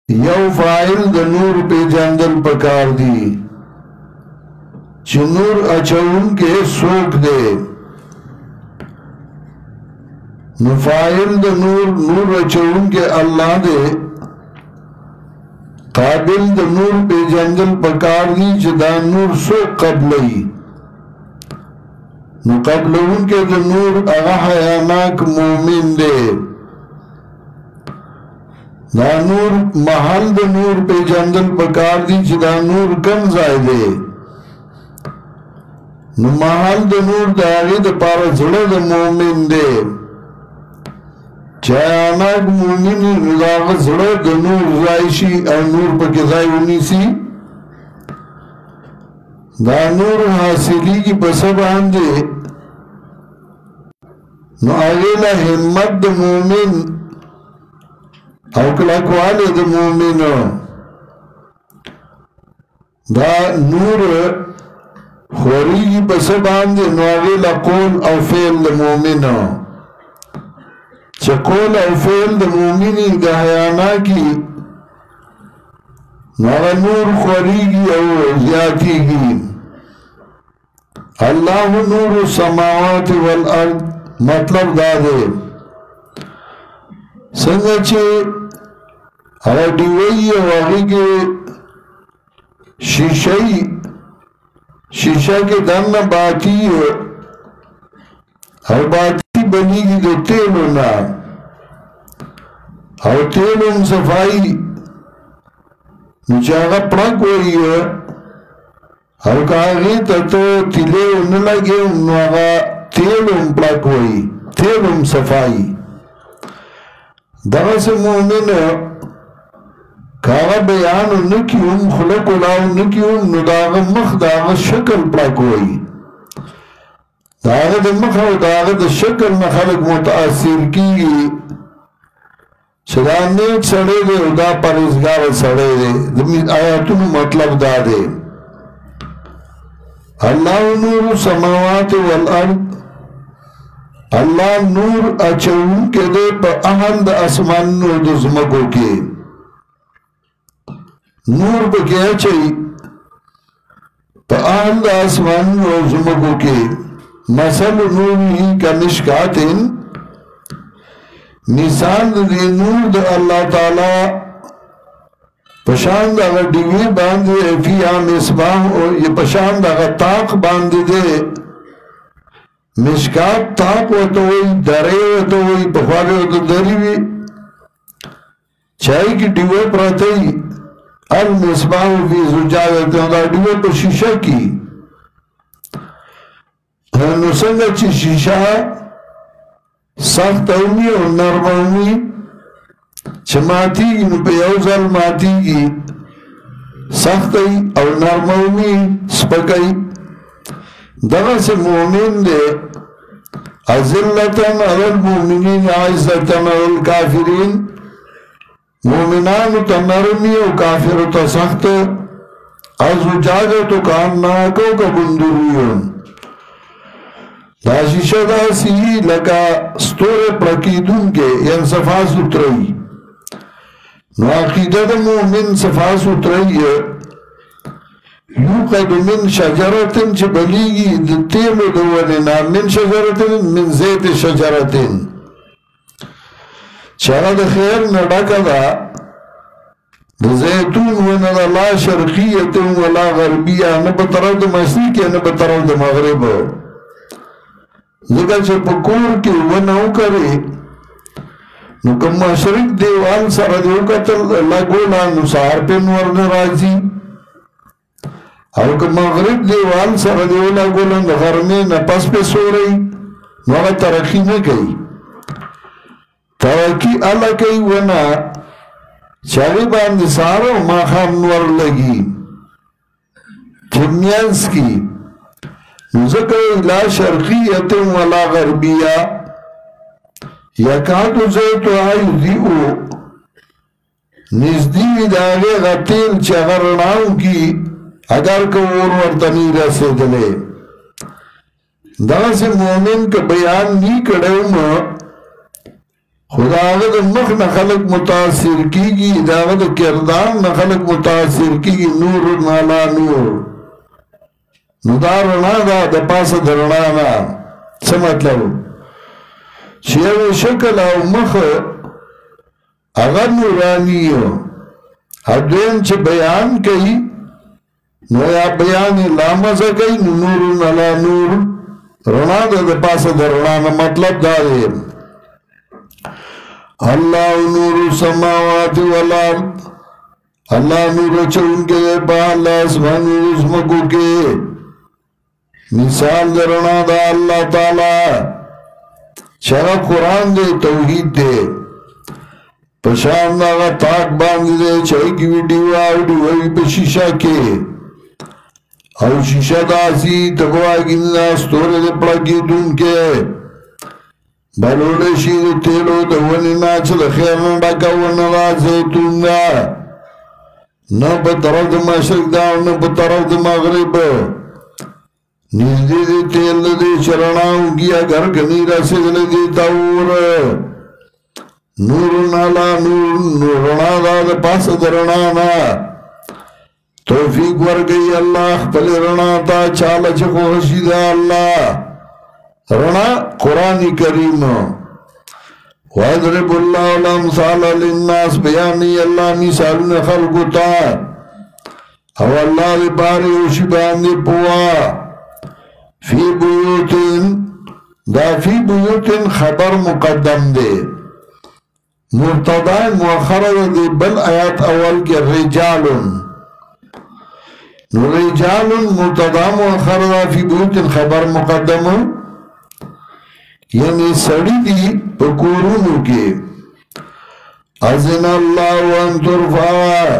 یو فاعل د نور پہ جاندل پکار دی چه نور اچون کے سوک دے نو فاعل د نور اچون کے اللہ دے قابل د نور پہ جاندل پکار دی چه دا نور سوک قبلی نو قبلون کے د نور اغا حیاناک مومن دے دا نور محل دا نور پہ جاندل پکار دی چی دا نور کم زائدے نو محل دا نور دا آگے دا پارا زڑا دا مومن دے چاہے آناک مومنی نو دا آگا زڑا دا نور زائشی اور نور پا کزائی ہونی سی دا نور حاصلی کی پسب آندے نو آگے لا حمد دا مومن او کلاکوالی دا مومن دا نور خوریگی پسبان دی نواغیل قول او فیل دا مومن چه قول او فیل دا مومنی دا حیانا کی نواغ نور خوریگی او زیادی گی اللہ نور السماوات والارض مطلب دا دے سنگا چه اگر دیوئی واقعی کے شیشہ کے دن باتی اور باتی بنی گی دو تیلو نا اور تیلو صفائی نچاگا پڑک ہوئی ہے اور کاغی تو تیلے انہوں لگے انہوں آگا تیلو پڑک ہوئی تیلو صفائی دغس مومن کاغا بیان نکیون خلق الاو نکیون نو داغا مخ داغا شکل پاکوئی داغا دا مخ و داغا دا شکل نخلق متاثر کی چدا نیک سڑے دے و دا پریزگار سڑے دے دمی آیاتون مطلب دا دے اللہ نور سماوات والارض اللہ نور اچھون کے دے پا اہند اسمان نور دزمکو کے نور پا کیا چاہی پا اہند اسمان نور دزمکو کے مثل نوری کا مشکاتن نسان دے نور دے اللہ تعالی پشاند اگر دیوی باندے فی آم اسباہ یہ پشاند اگر تاق باندے دے مشکات تاق و تو ہوئی درے و تو ہوئی پخوارے و تو دری بھی چاہی کی ڈیوے پراتے ہی المصباح فی زجاجت دا ڈیوے پر شیشہ کی نسنگا چی شیشہ سخت اومی و نرم اومی چھ ماتی گی نو پہ اوزل ماتی گی سخت ای او نرم اومی سپکائی دغا سے مومن دے ازلتاً علی المومنین عزتاً علی الكافرین مومنان تا نرمی و کافر تا سخت ازو جاگا تو کانناکو کا بندریون دا شیشہ دا سی لکا ستور پرکیدون کے یعنی صفاس اترائی نو عقیدت مومن صفاس اترائی ہے یوقد من شجرتن چه بلیگی تیلو دولنا من شجرتن من زیت شجرتن چرا دا خیر ندکا دا زیتون ونا دا لا شرقیتن ولا غربیہ نبطرف دا مشرق یا نبطرف دا مغرب ذکر چه پکور کی وناو کرے نو کم مشرق دیوال سر دیو کتل لگولا نسار پہ نور نرازی او که مغرب دیوال سر دیولا گولن غرمی نپس پہ سو رئی نوغا ترقی نکئی ترقی اللہ کئی ونا چاگی باندی سارا ما خام نور لگی جمینس کی ذکر لا شرقیت ولا غربیہ یکاتو زیتو آئی دیو نزدیوی داگے غتیل چغرناو کی اگر کو ورتنی رسے دلے دا سے مومن کا بیان نہیں کڑے خدا آغا دا مخ نخلق متاثر کی گی دا آغا دا کردان نخلق متاثر کی گی نور نالا نور نو دا رنا دا پاس درنانا سمطلب چیو شکل او مخ آغا نورانیو حدوین چه بیان کئی نو یا بیانی لامزا کئی نور نالا نور رنا دا پاس درنانا مطلب دا دے اللہ نور السماوات والارض اللہ نور چون کے با اللہ اسمان اسمکو کے مثال درنا دا اللہ تعالی چرا قرآن دے توحید دے پشان دا تاک باندھ دے چاہی کی ویڈیو آوڈی پہ شیشہ کے او شیشہ دا سی تقوی گندہ ستورے دے پڑا کی دون کے بلوڑے شید تیلو دا ونی ناچل خیرن ڈاکا ونرا زیتون دا نا پا طرف دا مشرق دا نا پا طرف دا مغرب نیزدی دی تیل دی چرناو گیا گھر کنی رسید دی تاور نور نالا نورنا دا پاس درنانا توفیق ورگئی اللہ پلی رنا تا چالا چکو حشید اللہ رنا قرآن کریم وَاَدْرِبُ اللَّهُ الْأَمْثَالَ لِلنَّاسِ بیانی اللہ مثالون خلقتا او اللہ دی باری اوشی باندی پوا فی بیوتن دا فی بیوتن خبر مقدم دے مرتضی مؤخر دے بل آیات اول کے رجالن رجالن مرتضی مؤخر دا فی بیوتن خبر مقدم یعنی سڑی دی پکورونو کے اذن اللہ وان ترفا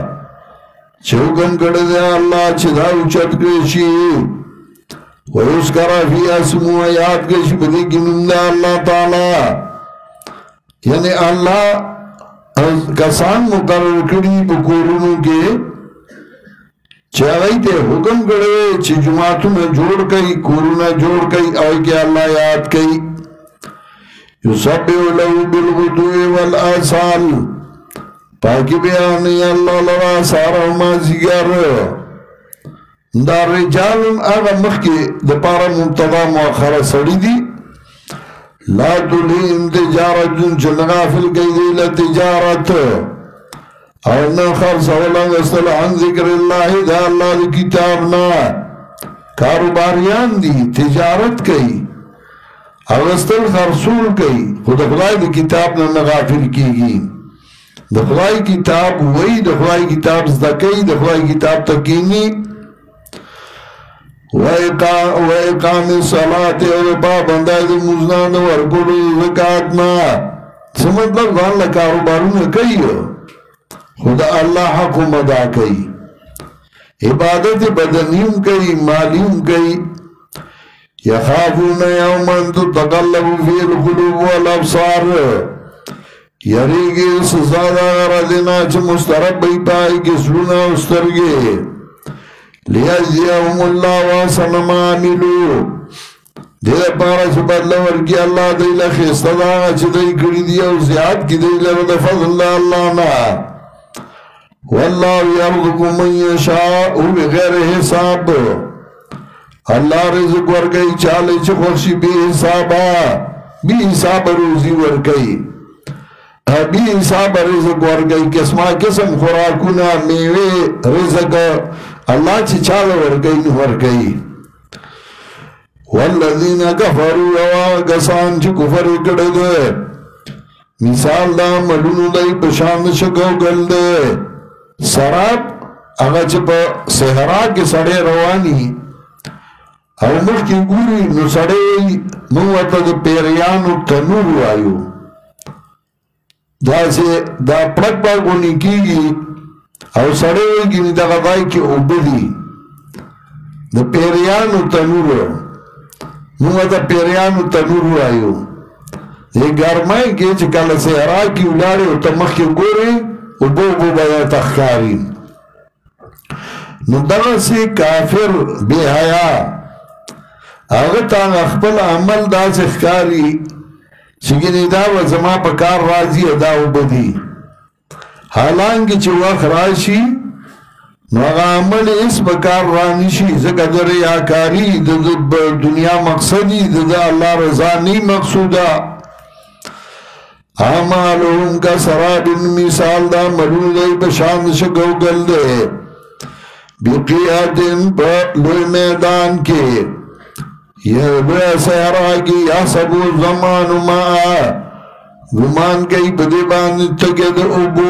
چوکم کردے اللہ چدا اچھت کرشی ویسکرہ فی اسمو یاد کرشی بدی گنندہ اللہ تعالی یعنی اللہ کسان مقرر کری پکورونو کے چاہی تے حکم کردے چھ جماعتوں میں جوڑ کئی کورونا جوڑ کئی آئی کہ اللہ یاد کئی یُسَبِّحُ لَهُ بِالْغُدُوِّ وَالْآصَالِ پاکی بیانی اللہ لرا سارا مازیگر دا رجال آغا مخی دپارا مبتدا مؤخر سڑی دی لا تلہم تجارت چلغافل کئی دی لتجارت اونا خرص اولنگ استل عن ذکر اللہ دا اللہ دی کتابنا کاروباریان دی تجارت کئی اغسطل خرسول کئی خود خدای دی کتاب نا غافل کی گی دخلائی کتاب وی دخلائی کتاب زدکی دخلائی کتاب تکینی وَإِقَامِ الصَّلَاةِ اُرْبَا بندائی دی مزنان ورکل زکاتنا سمطلب غان لکاروبارون کئی خدا اللہ حق مدا کئی عبادت بدنیم کئی مالیم کئی یخافون یومن تتقلب فی القلوب والابصار یریگی سزادہ غردنا چھ مسترب بی پائی کسلونا استرگے لیجزیہم اللہ واسن ما عملو دیر پارا چھ بدلہ ورکی اللہ دیل خیستدا چھ دی کری دیا زیاد کی دیل رد فضل اللہ نا واللہ یرزق من یشاء بغیر حساب اللہ رزق ورگئی چالے چھ خوشی بی حساب روزی ورگئی بی حساب رزق ورگئی قسم خوراکونا میوے رزق اللہ چھ چالے ورگئی والذین کفروا وگسان چھ کفر کردے مثال دا ملونو دائی پشاند شکو گلدے سراب اگا چھ پا سہرا کے سڑے روانی او مخ کی گوری نو سڑے موتا دا پیریانو تنور آئیو دا پڑک باگونی کی گی او سڑے ہوئی گی دا غدائی کی اوبدی دا پیریانو تنور موتا پیریانو تنور آئیو یہ گرمائی کے چکل سہرا کی اولارے او تا مخ کی گوری او بو بیا تخکاری نو دا سی کافر بے حیاء اغتان اخبر عمل دا سخکاری چگنی دا و زما پا کار رازی دا و بدی حالانکه چه وقت راشی نو اغا عمل اس پا کار رانشی زکا در ریاکاری دا دنیا مقصدی دا اللہ رضا نی مقصودا اعمالهم کا سراب مثال دا ملون دی بشاند شکو گل دے بقیادن پا لوی میدان کے یہ بے سہرا کی یا سبو زمان ماں گمان کئی بدے باندھ تکید ابو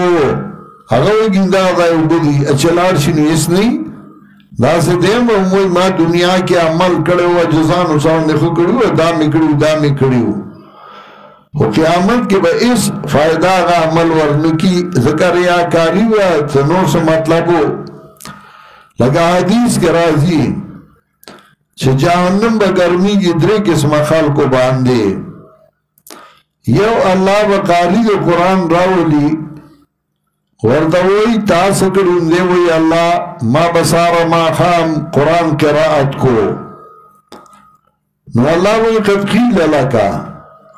اگر گندہ دائی ابو دی اچلار شنو اس نہیں دا سے دیم اموی ما دنیا کے عمل کڑے ہوا جزان اسان نخو کڑی ہوا دامی کڑی ہوا و قیامت کے با اس فائدہ کا عمل ورنکی ذکر ریاکاری ہوا تنور سے مطلب ہو لگا حدیث کے راضی چھ جہنم با گرمی کی درے قسم خلق کو باندے یو اللہ با قاری دو قرآن راولی وردوئی تاسکرون دے وی اللہ ما بسار ما خام قرآن قرآت کو نو اللہ وی قد قیل لکا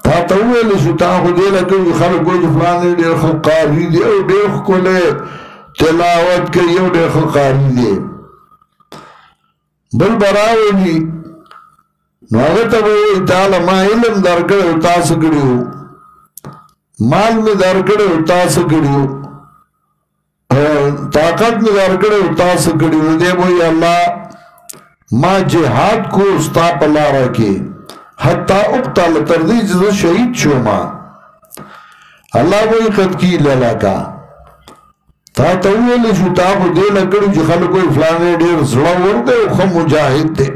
تا تاویل شو تا خودے لکو خلق کو جفلانے دیر خلق قاری دے او دیر خلق تلاوت کری او دیر خلق قاری دے بل براولی نو اگر تبوی تعالی ما علم درکڑے اتاس کریو مال میں درکڑے اتاس کریو طاقت میں درکڑے اتاس کریو دے بوئی اللہ ما جہاد کو استا پلا رکھے حتی اقتال تردی جزا شہید شو ما اللہ بوئی قد کی للکا تا تاویل شو تا کو دے لکڑو جو خلقو افلانے دیر زڑا ورده و خم مجاہد دے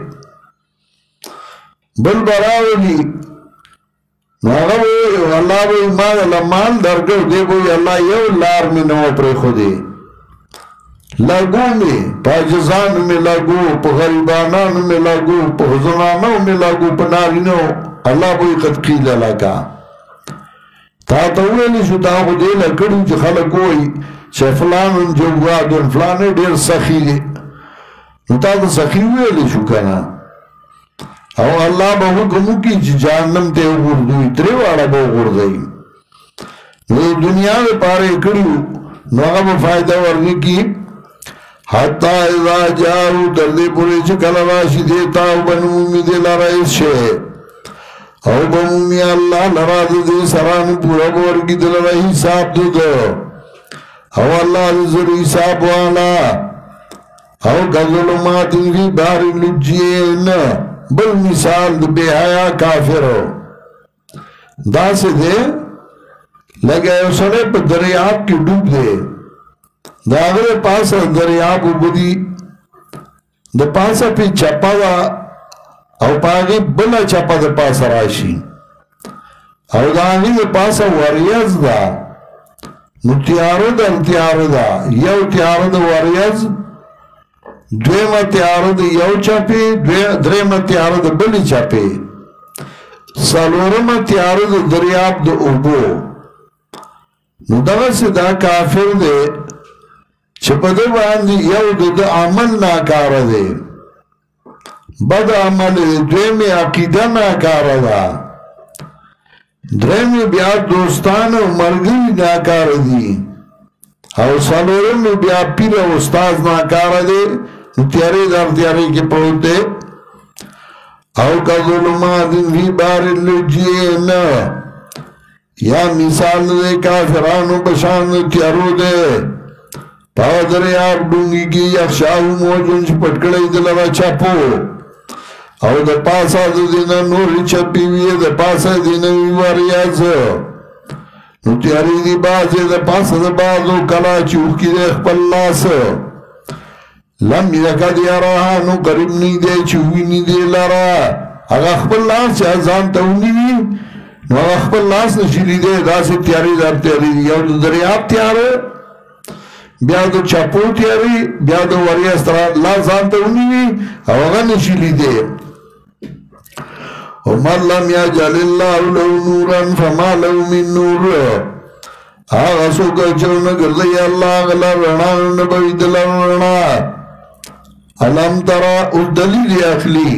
بل براولی اللہ بوئی مال درکڑ دے بوئی اللہ یو لار میں نو پر خودے لگو میں پاجزان میں لگو پا غریبانان میں لگو پا حضنانوں میں لگو پا نارینوں اللہ بوئی قد قیل لکا تا تاویلی شو تا کو دے لکڑو جو خلقوئی چه فلان جوادون فلان دیر سخی دی نو تا دا سخی ویلی شو کنا او اللہ با حکمو کی جہنم تے اگردوی ترے وارا با اگردائی نو دنیا میں پارے کریو نو اگا با فائدہ ورنی کی حتی اذا جاو دردے پورے چکل راشی دیتا او بنمومی دے لرائیس شے او بنمومی اللہ لراد دے سران پورا بورگی دے لرائیس حساب دو دو او اللہ رضر حساب والا او کظلمات فی بحر لجین بل مثال بے حیاء کافر دا سے دے لگے اسنے پر دریاب کی ڈوب دے دا اگر پاسا دریاب بدی دا پاسا پی چپا دا او پاگی بلا چپا دا پاسا راشی او دا آنگی دا پاسا وریز دا نو تیارو دا یو تیارو دا وریز دویم تیارو دا یو چپی دریم تیارو دا بلی چپی سالورم تیارو دا دریاب دا اوبو نو دا سی دا کافر دے چپا دا باندی یو دا عمل ناکار دے بد عمل دے دویم عقیدہ ناکار دا درہم بیا دوستان و مرگی ناکار دی او سالورم بیا پیر و استاز ناکار دے تیاری دار تیاری کے پہنتے او کا ظلمات فی بار اللجین یا مثال دے کافرانو بشان تیارو دے پاودر یار ڈونگی کی یخشاو موجن پٹکڑی دلرا چپو او دا پاسا دا دینا نوری چپی وی دا پاسا دینا ویواریاز نو تیاری دی بازی دا پاسا دا بازو کلا چوک کی دیکھ پلاس لم یکا دیا رہا نو قریب نی دے چوی نی دے لارا اگا اخبر لاس چاہ زانتا ہونی وی نو اگا اخبر لاس نشیلی دے دا سے تیاری دار تیاری دی یو دا دریاب تیارو بیا دا چپو تیاری بیا دا وریاز طرح لا زانتا ہونی وی او اگا نشیلی دے ومن لم یجعل اللہ لہو نورا فما لہو من نور آغا سوکا چون کردی اللہ غلا رنا نبوی دلن رنا علم ترا اس دلیل اخلی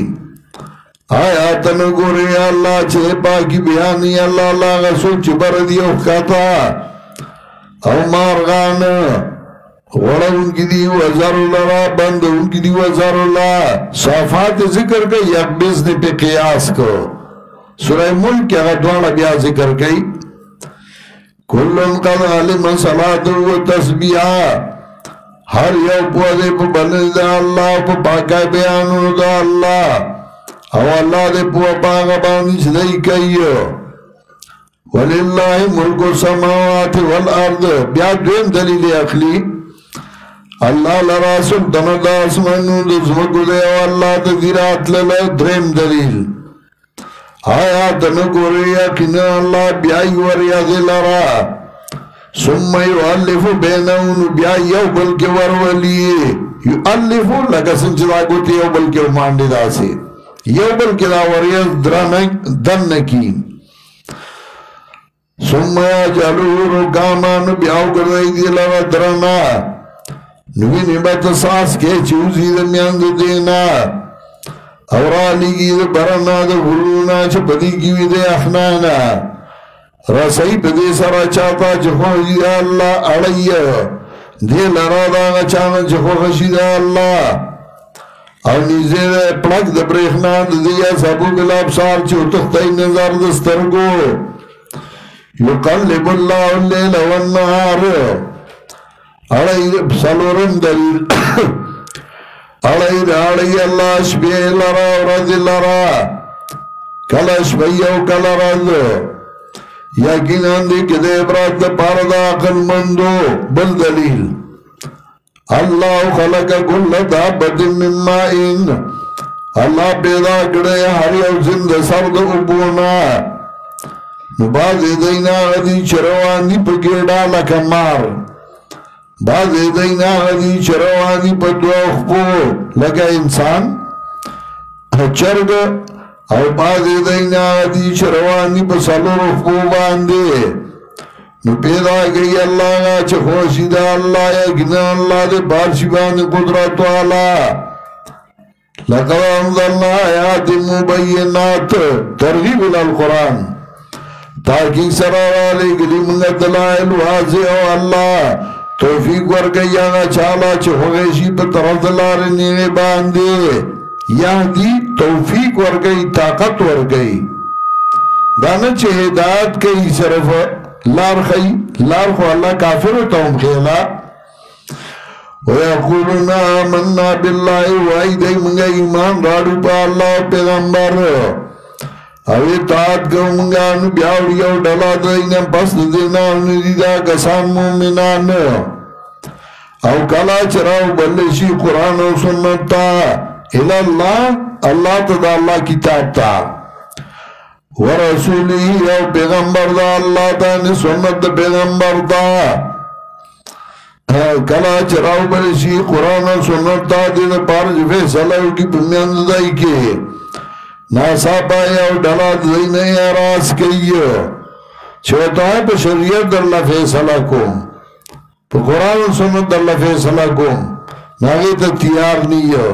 آیات نگوری اللہ چھے پاکی بیانی اللہ اللہ غسول چھ بردی اخکتا او مارغان وڑا ان کی دی وزار اللہ بند ان کی دی وزار اللہ صافات ذکر کئی یک بزنی پہ قیاس کو سورہ ملک اگر دوانا بیا ذکر کئی کلن قد علم صلاة و تسبیحا ہر یو پوزے پہ بلد دا اللہ پہ پاکا بیانو دا اللہ او اللہ دے پو پاگا باندی چدئی کئیو وَلِلَّهِ مُلْكُ السَّمَاوَاتِ وَالْأَرْضِ بیا دویم دلیل اخلی اللہ لرا سلطنت آسمانو دزمکو دے و اللہ تذیرات للہ درم دلیل آیات نگوری یقین اللہ بیائی وریاد لرا ثم یعلف بینون بیائی یو بلکہ ورولی یعلفو لگا سنچدا گوتی یو بلکہ ماندی دا سی یو بلکہ دا وریاد درانک دن نکین ثم یجعلو رکامان بیاو گردائی دی لرا درانا نوی نبت ساس کے چوزی دمیاند دینا اورالی کی دے برنا دے غرونا چھ پدی کیوی دے اخنانا رسائی پدی سرا چاہتا چخو خشید اللہ اڑی دے لرا داغا چانا چخو خشید اللہ او نیزے دے پلک دے بریخنان دیا سابو بالابسار چو تختائی نظر دسترگو یقلب اللہ اللیل والنہار اڑائی سلورم دلیل اڑائی اللہ شبیہ لرا ورد لرا کل شبیہ و کل رد یقین اندی کدے عبرات پاردا عقل مندو بل دلیل اللہ خلق کل دابت من مائن اللہ پیدا کرے ہر یو زند سرد ابونا بعض دینا غدی چروانی پا گیڑا لکا مار بعض دینا غدی چروانی پا دوخ پو لکا انسان چرگ او بعض دینا غدی چروانی پا سلور پو باندے نو پیدا گئی اللہ گا چخوشی دا اللہ یکنہ اللہ دے بارشی باندے قدرت والا لقد انزلنا آیات مبینات ترغیب الالقرآن تاکہ سرارالی گلی منگا دلائل واضح و اللہ توفیق ورگئی آگا چالا چخوشی پہ طرف دلار نینے باندے یہدی توفیق ورگئی طاقت ورگئی دانا چھ ہدایت کئی صرف لار خی لار خو اللہ کافر ہوتاہم خیلا وَيَقُولُنَا آمَنَّا بِاللَّهِ وَعِدَئِ منگا ایمان راڑو پا اللہ پیغمبر اوی اطاعت کو منگا نو بیاوڑیو ڈالا دینا پس دینا ندیدہ کسان مومنان او کلا چراو بلشی قرآن و سنتا الاللہ اللہ تدا اللہ کتاب تا ورسولی او پیغمبر دا اللہ تا نی سنت دا پیغمبر دا کلا چراو بلشی قرآن و سنتا دینا پارج فیصلہ کی بمیاند دائی کے ناسا پایا او ڈالا دینا اراز کئیو چھوتا ہے پہ شریعت در اللہ فیصلہ کم پہ قرآن و سنت در اللہ فیصلہ کم ناگی تا تیار نیو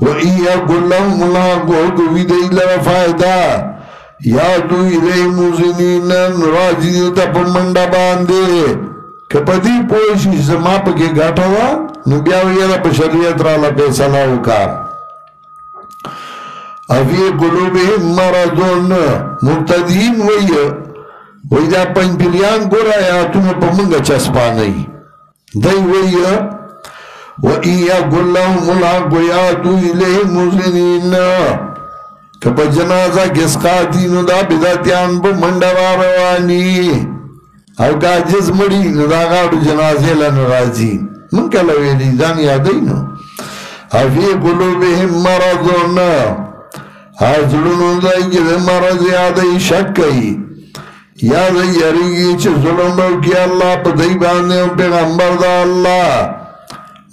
وَإِيَا قُلَّهُ مُلَاقُهُ قُوِدَ إِلَّا فَائِدَا یا تو إِلَيْهِ مُزِنِينَ راجیتا پا منڈا باندے کپدی پوشی زما پا کے گھاٹا ہوا نبیاوی یادا پا شریعت را اللہ فیصلہ ہوکا افی قلوبهم مرضون مبتدین وی دا پنج پلیان گورا آیاتون پا منگا چسپانئی دی وی وَإِيَا قُلَّهُمُ الْحَقُ يَأْتُوا إِلَيْهِ مُذْعِنِينَ کپا جنازہ کس قاتینو دا بداتیان پا منڈا روانی او کاجز مڑی ندا غاڑو جنازے لنرازی من کلویلی دان یادینو افی قلوبهم مرضون حاضرونو دائی کہ دے مرض یادائی شک کئی یادائی یریگی چھ ظلم رو کی اللہ پا دائی باندے ہوں پیغمبر دا اللہ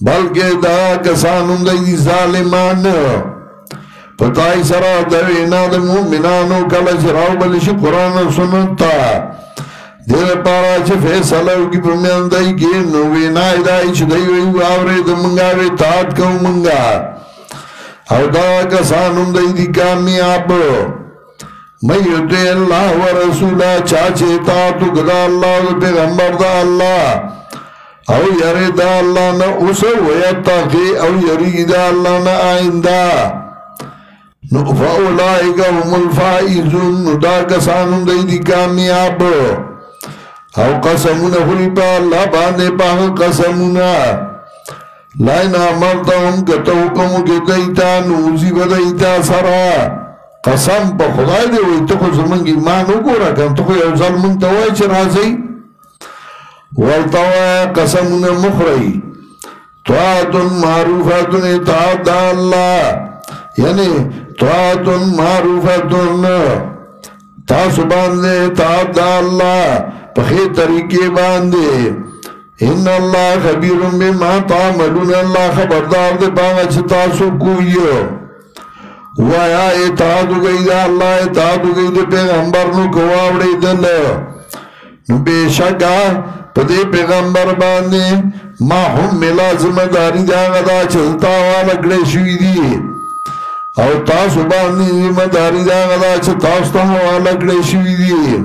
بلکہ دا کسانوں دائی ظالمان پتائی سرا دوینا دا مومنانو کلا چراو بلش قرآن سنتا دیر پارا چھ فیصلہ کی پرمیان دائی کہ نوینا دائی چھ دائی ویو آورے دا منگا وی تاعت کہو منگا او دا کسانم دی کامیاب من یطیع اللہ و رسولہ چاچے اطاعتو کدا اللہ و پیغمبر دا اللہ او یری دا اللہ نا اسو ویتاقی او یری دا اللہ نا آئندہ فاولائک هم الفائزون دا کسانم دی کامیاب او قسمون خلیبا اللہ باندے پاک قسمون لائن امرتهم کتوکمو کی دیتا نوزی بدیتا سرا قسم پا خدای دے وی تخو زمانگ ایمان اگو رکن تخو یو ظلمون توائی چه رازی والتوائی قسمون مخرئی طاعتن معروفتن اطاعت دا اللہ یعنی طاعتن معروفتن تاسو باندے اطاعت دا اللہ پخی طریقے باندے ان اللہ خبیر بما تعملون اللہ خبردار دے باغا چتاسو کوئیو ویا اطاعتو گئی دا اللہ اطاعتو گئی دے پیغمبر نو کواوڑی دل نو بے شکا پدے پیغمبر باندے ما ہم ملا ذمہ داری دا غدا چلتا والا گڑے شوی دی او تاسو باندے ذمہ داری دا غدا چلتا والا گڑے شوی دی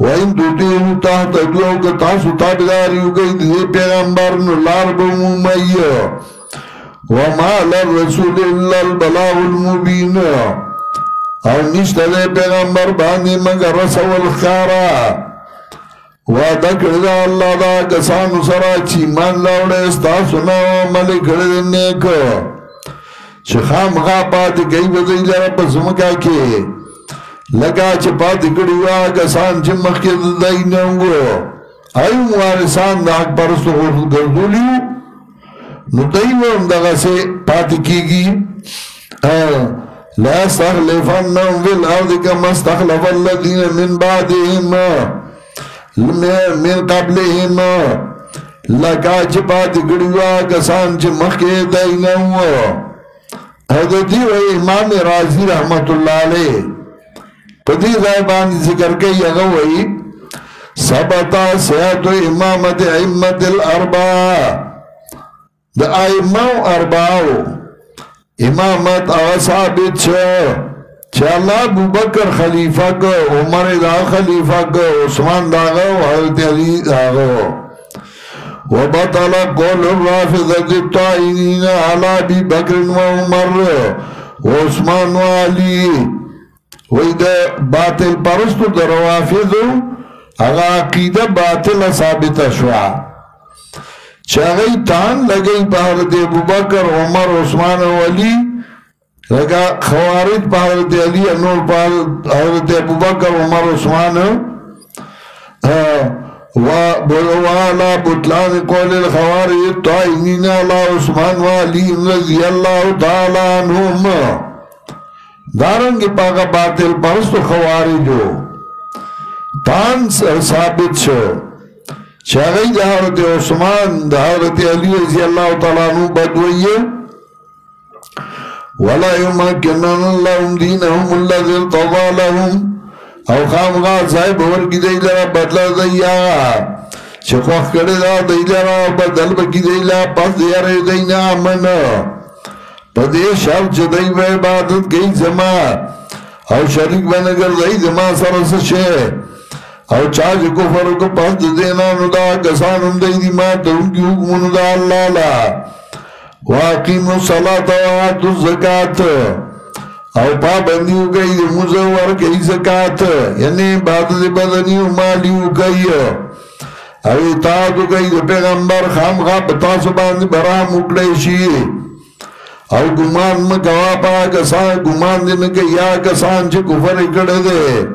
وَإِن تُطِيعُوا تَهْتَدُوا او تاسو تابعداریو گئی دے پیغمبر نو لار بمومی وَمَا لَلرَّسُولِ إِلَّا الْبَلَاغُ الْمُبِينَ او نشتا دے پیغمبر باندے مگر رسو الخارا وعدہ کردہ اللہ دا کسانو سرا چی مان لاؤڑے استاسو نا عملی کردے نیکو چی خام پاتی گئی بدئی لرا پسمکا کے لگا چه پاتی کڑیوا کسان چه مخید دائی نونگو آئیو موارسان دا حق پرستو خورد گردولیو نو دائیو ام دغا سے پاتی کی گی لا استخلفنهم فی الارض کما استخلف الذین من بعدهم من قبلهم لگا چه پاتی کڑیوا کسان چه مخید دائی نونگو حضرت دیو امام رازی رحمت اللہ علیہ پدی غیبان ذکر کئی اگوئی ثبتا سیاد امامت ائمت الاربعہ دا ائمہ اربعو امامت ثابت چھے اللہ ابو بکر خلیفہ کو عمر دا خلیفہ کو عثمان داغو حضرت علی داغو وبطل قول الرافضة الطائنین علی ابی بکر و عمر و عثمان و علی وی دا باطل پرستو دا روافضو اگا عقیدہ باطل ثابت شوا چاگئی تان لگئی پا حضرت ابو بکر عمر عثمان و علی لگا خوارج پا حضرت علی انور پا حضرت ابو بکر عمر عثمان وعلا بطلان قول الخوارج الطائنین علی عثمان و علی رضی اللہ تعالی عنہم دارنگی پاگا باطل پرستو خواریجو تان ثابت شو چاگئی دا حضرت عثمان دا حضرت علی رضی اللہ تعالیٰ عنہ بدوئی وَلَا يُمَكِّنَنَ اللَّهُمْ دِينَهُمُ الَّذِي ارْتَضَى لَهُمْ او خامغا صاحب ورکی دی لرا بدلا دیا چخوخ کردی دی لرا بدل بکی دی لرا پس دیاره دینا امن پدے شرط چه دی و عبادت گئی زمان او شریک بنگر دی زمان سرس شے او چاچ کفر کو پس دینا ندا کسانم دی ما ترون کی حکمون دا اللہ لا واقیم الصلاة وآتو الزکاة او پابندیو گئی دی مزور گئی زکاة یعنی عبادت بدنی و مالیو گئی او اطاعتو گئی دی پیغمبر خام خواب بتاسو باندی برام اکلیشی او گمان مکوا پا کسان گمان دی مکا یا کسان چه کفر اکڑے دے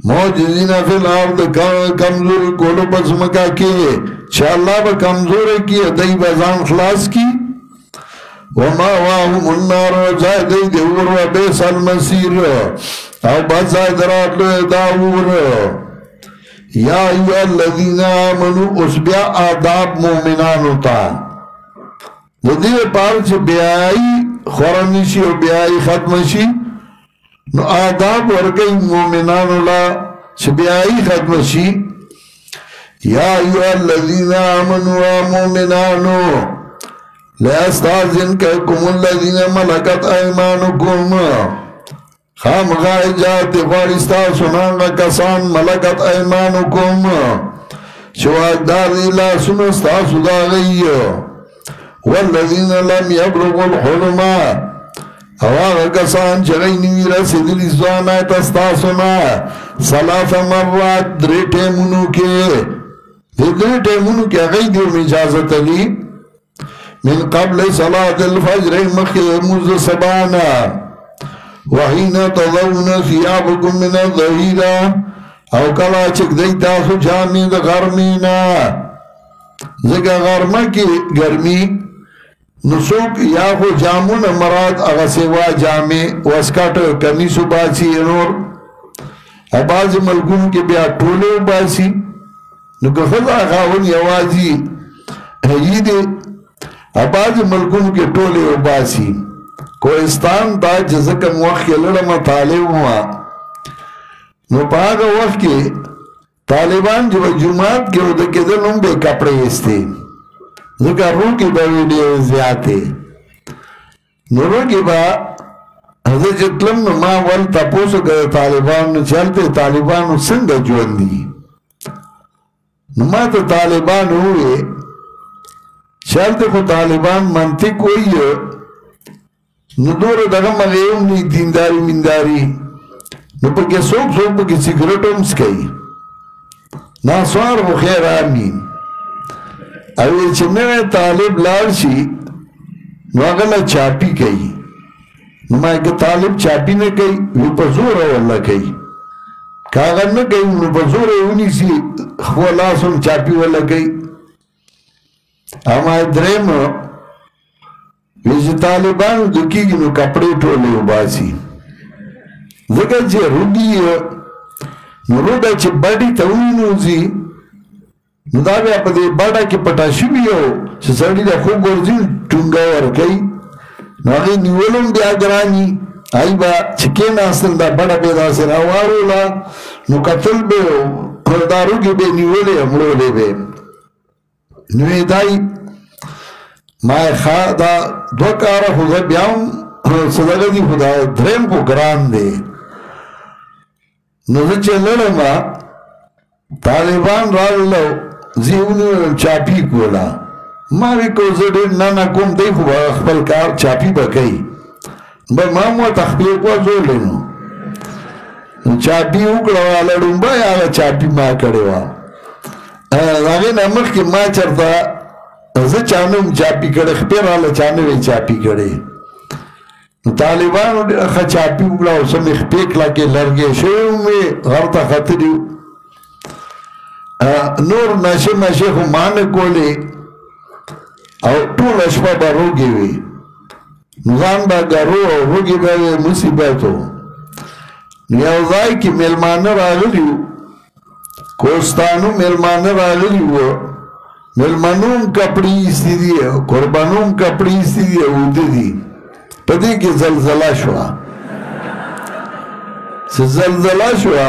موجزین فی الارد کمزوری کولو پس مکا کی چه اللہ با کمزوری کی دی بازان خلاص کی وما واہم النار زائدی دیور و بیس المسیر او بس زائدرات لو داور یا ایوہ الذین آمنو اس بیا آداب مومنانو تا دیو پار چه بیائی خورنشی و بیائی ختمشی نو آداب ورگئی مومنانو لا چه بیائی ختمشی یا ایوہ الذین آمنو و مومنانو لیستاذنکم الذین ملکت ایمانکم خامخا اجازت غواړي ستاسو نه هغه کسان ملکت ایمانکم چې واکدار دي لاسونه ستاسو د هغوی والذین لم یبلغوا الحلم او هغه کسان چې هغوی نه وي رسېدلي ځوانۍ ته ستاسو نه ثلاث مرات درې ټیمونو کې دې درې ټیمونو کې هغوی دې اجازت لي من قبل صلاة الفجر مخي لمونځ سبا نه وحين تضعون ثيابكم من الظهيرة او کلا چک دی تاسو جامې د غرمې نه ځکه غرمه کې ګرمي نو څوک یا خو جامونه مراد هغه سیوا جامې واسکټ کمیس وباسي نور بعضې ملکونو کې بیا ټولې وباسي نو که ښځه خاوند یوازې هغې دی بعضې ملکونو کې ټولې وباسي کوهستان تا چې زه کوم وخت کې لړمه طالب وه نو په هغه وخت کې طالبان چې به جومات کې وده کېدل هم به یې کپړې ایستې ځکه روکې به وې ډېرې زیاتې نو روکې به زه چې تلم نو ما ول تپوس وکړه د طالبانو چې هلته طالبانو څنګه ژوند دي نو ما ته طالبان ووې چې هلته خو طالبان منطق وایي نو دوره دغه مغې هم نه دینداري مینداري نو پکې څوک پکې سګرټ هم څکوي ناسوار خو خیر امین او چې نوی طالب لاړ شي نو هغه له چاپي کوي نو ما که طالب چاپي نه کوي وی په زوره والله کوي که هغه نه کوي نو په زوره یې ونیسي خپل لاس هم چاپي والله کوي او ما درېیم وی چې طالبانو د کېږي نو کپړې ټولې وباسي ځکه چې روږي نو روږه چې بډې ته وننوځي نو دا بیا په دې بډه کې پټه شوي یو چې سړي د خوب ورځي ټونګه ورکوي نو هغې نیول هم بیا ګراني هغې به چې کېناستل دا بډه به یې داسې راواړوله نو کتل به یې دا روږې به یې نیولې مړولې به یې نو یې دای ما ښه دا دوه کاره خو زه بیا هم څه دغه دي خو دا درېیم خو ګران دی نو زه چې لړم طالبان راغلل زه یې ونیولم چاپي کوله ما وی کو زه ډېر نه کوم دی خو به خپل کار چاپي به کوي به ما هم ورته خپلې وځولی نو چاپي وکړه واله ډومبی هغه چاپي ما کړې وه هغې نه مخکې ما چېرته زه چانه هم چاپي کړې خپې راله چانه وی چاپي کړې طالبانو ډېره ښه چاپي وکړه او څه مې خپې کلکې لرګې شوې وې غر ته ختلي نور نشې مشې خو ما نه کولې او ټوله شپه به روږې وې نو ځان به ګرو او روږې به وې مصیبت و نو یو ځای کې مېلمانه راغلي وو کوهستانو مېلمانه راغلي وو مېلمنو هم کپړې ایستې دي قربانو هم کپړې ایستې دي اوده دي په دې کې زلزله شوه چې زلزله شوه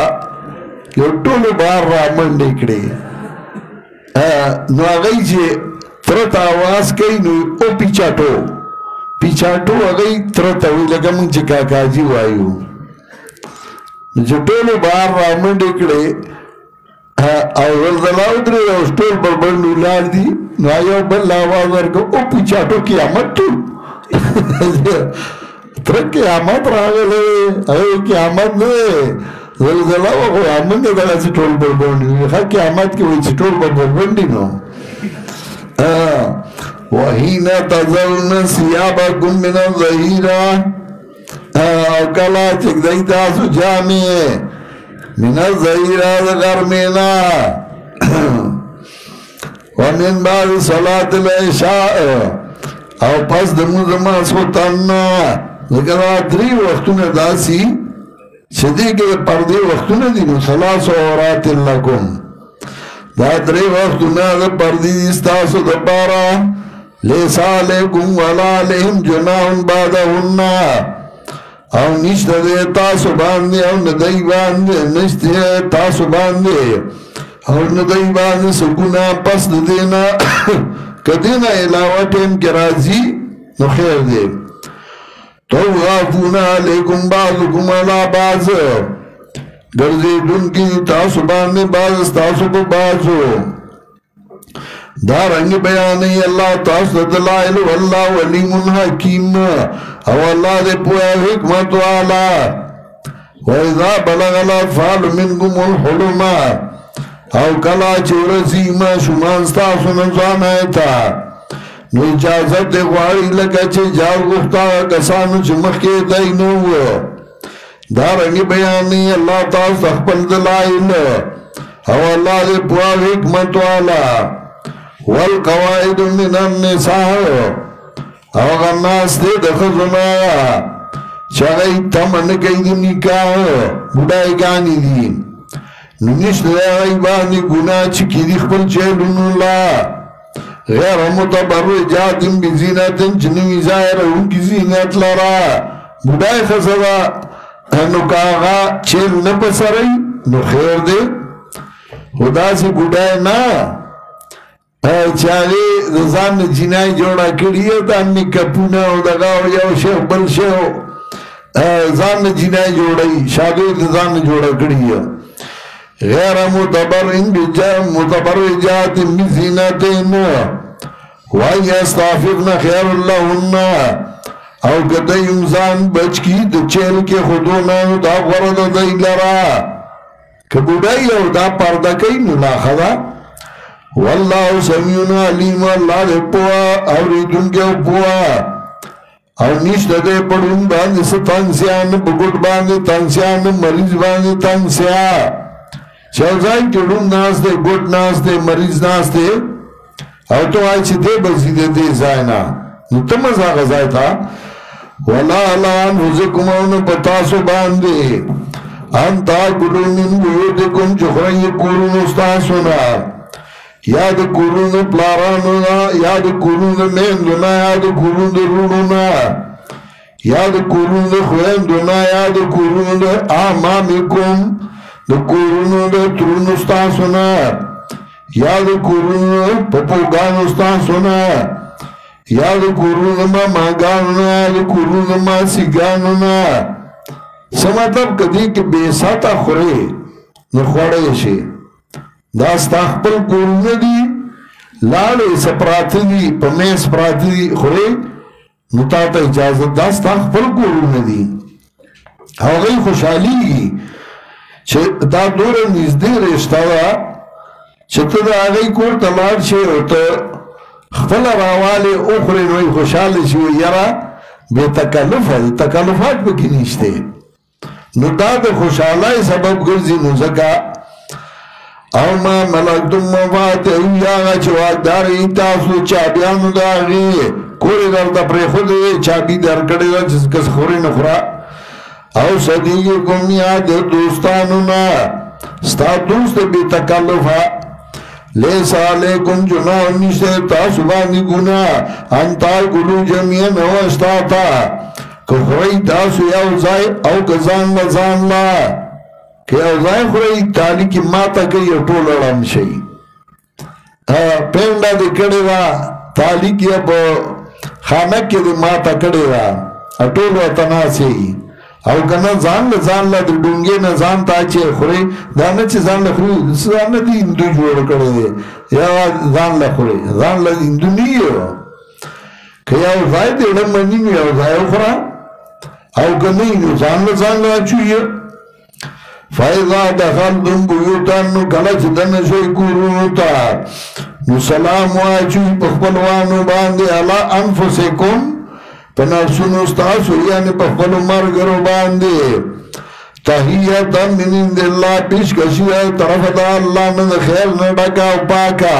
یو ټولو بار را منډې کړې نو هغوی چې تره ته اواز کوي نو او پیچاټو هغوی تره ته وایي لکه موږ چې کاکاجي وایو نو چې ټولو بار را منډې کړې او زلزله ودرېده اوس ټول بربنډ ولاړ دي نو یو بل آواز ورکړه او پیچاټو قیامت ټول تره قیامت راغلی هغې قیامت نه دی زلزله وه خو موږ دغسې ټول بربنډ وي ښه قیامت کې وایي چې ټول به بربنډ دي نو وحین تضعون ثیابکم من الظهیرة او کله چې ږدئ تاسو جامې من الظهیرة د غرمې نه ومن بعد صلاة العشاء او پس د لمونځ د ماسخوتن نه ځکه دا درې وختونه داسي چې دې کې د پردې وختونه دي نو ثلاث عورات لکم دا درې وختونه د پردې دي ستاسو دپاره لیس علیکم ولا علیهم جناح بعدهن او نشته دی تاسو باندې او نه دی باندې نشته تاسو باندې او نه دی باندې څه ګناه پس د دې نه کدینا علاوہ ٹیم کے راضی نو خیر دے توافون علیکم بعضکم علی بعض گرزی دن کی تاسبان میں بعض تاسب بعضو دارنگ بیانی اللہ تاسد دلائل واللہ علیم حکیم او اللہ دے پویا حکمت والا وَإِذَا بَلَغَ الْأَطْفَالُ مِنْكُمُ الْحُلُمَ او کلا چورسی ما شمان ستاسو نزان آئیتا نو اجازت دے غواری لگا چے جاو گفتا کسانو چے مخی دائنو دارنگی بیانی اللہ تاس اخبر دلائل او اللہ دے پوا حکمت والا والقوائد من النساء او غناس دے دخزنا چاگئی تمن کئی دی نکاح بڑائی گانی دی ننیش دے آئی بانی گناہ چکی دی خبر چیلون اللہ غیر متبرجات بزینت چنوی ظاہر ان کی زینت لرا بڑائی خسرا نکاغا چیل نپسرائی نو خیر دے خدا سے بڑائی نا چاگئی رضان جنائی جوڑا کریے دانی کپونا ہو دگاو یاو شیخ بل شیخ زان جنائی جوڑائی شاگئی زان جوڑا کریے غیر متبرجات بزینتین وائی استعفقن خیر اللہن او کدی امزان بچ کی دا چیل کے خودونا دا غرد دای لرا کبودائی او دا پردکی نلا خدا واللہ سمیون علیم اللہ دے پوا اوریدن کے پوا او نیشت دے پڑھن باندے سے تنسیان بگوٹ باندے تنسیان مریض باندے تنسیان چوزائی کڑون ناس دے گوٹ ناس دے مریض ناس دے او تو آئی چھ دے بزیدے دے زائنا نو تم ازا غزائی تھا وَلَا عَلَانْ حُزِكُمَوْنُ بَتَاسُ باندے انتا قُلُونِ بُيُوتِكُمْ چُخرَيِّ قُرُونُ استاسونا یاد قرون پلارانونا یاد قرون میندونا یاد قرون رونونا یاد قرون خویندونا یاد قرون آمامکم دا قرون دا ترون استاسونا یاد قرون پپوگان استاسونا یاد قرون ماماگانونا یاد قرون ماسیگانونا سمطلب کدی که بیساتا خوری نخوڑے شے داستا خپل کورونه دی لاړې سپراته دی په میز پراته دی خورې نو تا ته اجازه داستا خپل کورونه دی هغوی خوشحالیږي چې دا دوره نږدې رشته ده چې ته د هغوی کور ته لاړ شې او ته خپله راوالې وخورې نو خوشحاله شي یاره بې تکلفه دی تکلفات پکې نشته نو دا د خوشحالۍ سبب ګرځي نو ځکه او ما ملکتم مفاتحو یاغا چواکداری تاسو چابیانو داغی کوری در دا پری خود چابی در کڑی دا جس کس خوری نخورا او صدیقی کم یاد دوستانو نا ستا دوست بی تکلفا لیسا علیکم جناح نشتے تاسو باندی گناہ انتا گلو جمعین او اشتاتا که خوری تاسو یاو زائی او کزان لزان لا کہ اوزائی خوری تالی کی ماتا کئی اٹول اڑم شئی پینڈا دے کڑی را تالی کی اب خانک کی دے ماتا کڑی را اٹول وطنا سی او کنا زان لزان لدر ڈونگے نا زان تاچے خوری دانا چی زان لخوری زان لدی اندو جوڑ کڑی دے یا زان لخوری زان لدی اندو نیو کہ یا اوزائی دے اڑم منی یا اوزائی خورا او کنی زان لزان لچوئے فَإِذَا دَخَلْتُمْ بُيُوتًا نُو کلچ دنشوی کورونو تا نو سلام واچوی پخپلوانو باندے علا انفسکم پنفسونو استاسو یعنی پخپلو مرگرو باندے تحییتا من اند اللہ پیش کشیہ طرف دا اللہ من خیر نڈکا و پاکا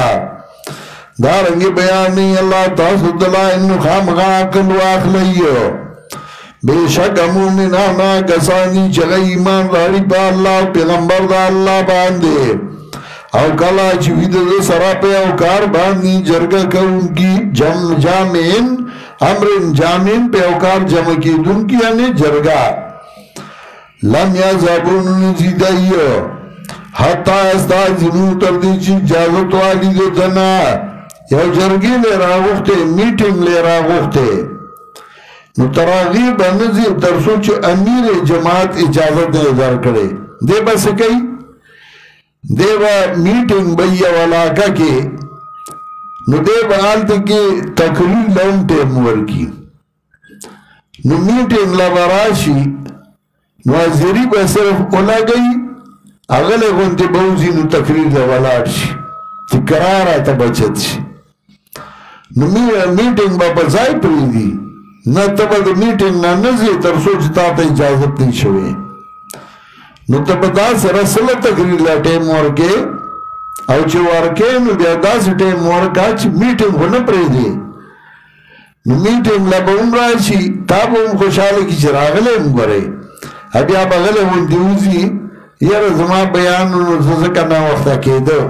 دارنگی بیانی اللہ تاسو دلائن نو خامغا عقل و اخلیو بے شک مومن آنا کسانی چگئی ایمان داری پا اللہ پیغمبر دا اللہ باندے او کلا چوید دا سرا پہ اوکار باندی جرگا کون کی جامعین امرین جامعین پہ اوکار جمع کی دن کی یعنی جرگا لم یازابون نزیدائیو حتی استا جنو تردی چی جازت والی دے دنا یو جرګې لې راغوښتې میټینګ لې راغوښتې نو تراغي بنځي تر څو چې امیر جماعت اجازه نه درکړي دی بس کوي دی با میټینګ بیا ولاکه کې نو دی به حالت کې تقریر لون ټیم ورکی نو میټینګ لا راشي نو وزیری به صرف ولګي اغله غونډه بوزي نو تقریر لا ولاړ شي تکرار ته بچت شي نو میټینګ به ځای پریږي نه ته به میټینګ نه نزي تر څو چې تاسو اجازه نه شوي نو ته به دا سره سره تقریر لا ټیم ورکې او چې ورکې نو بیا داسې ټیم ورکا چې میټینګ ونه پریږدي نو میټینګ لا به هم راشي تا به هم خوشحاله کې چې راغلی هم ګورئ بیا به غلی غوندې وځي یاره زما بیان نو ځکه ناوخته کېده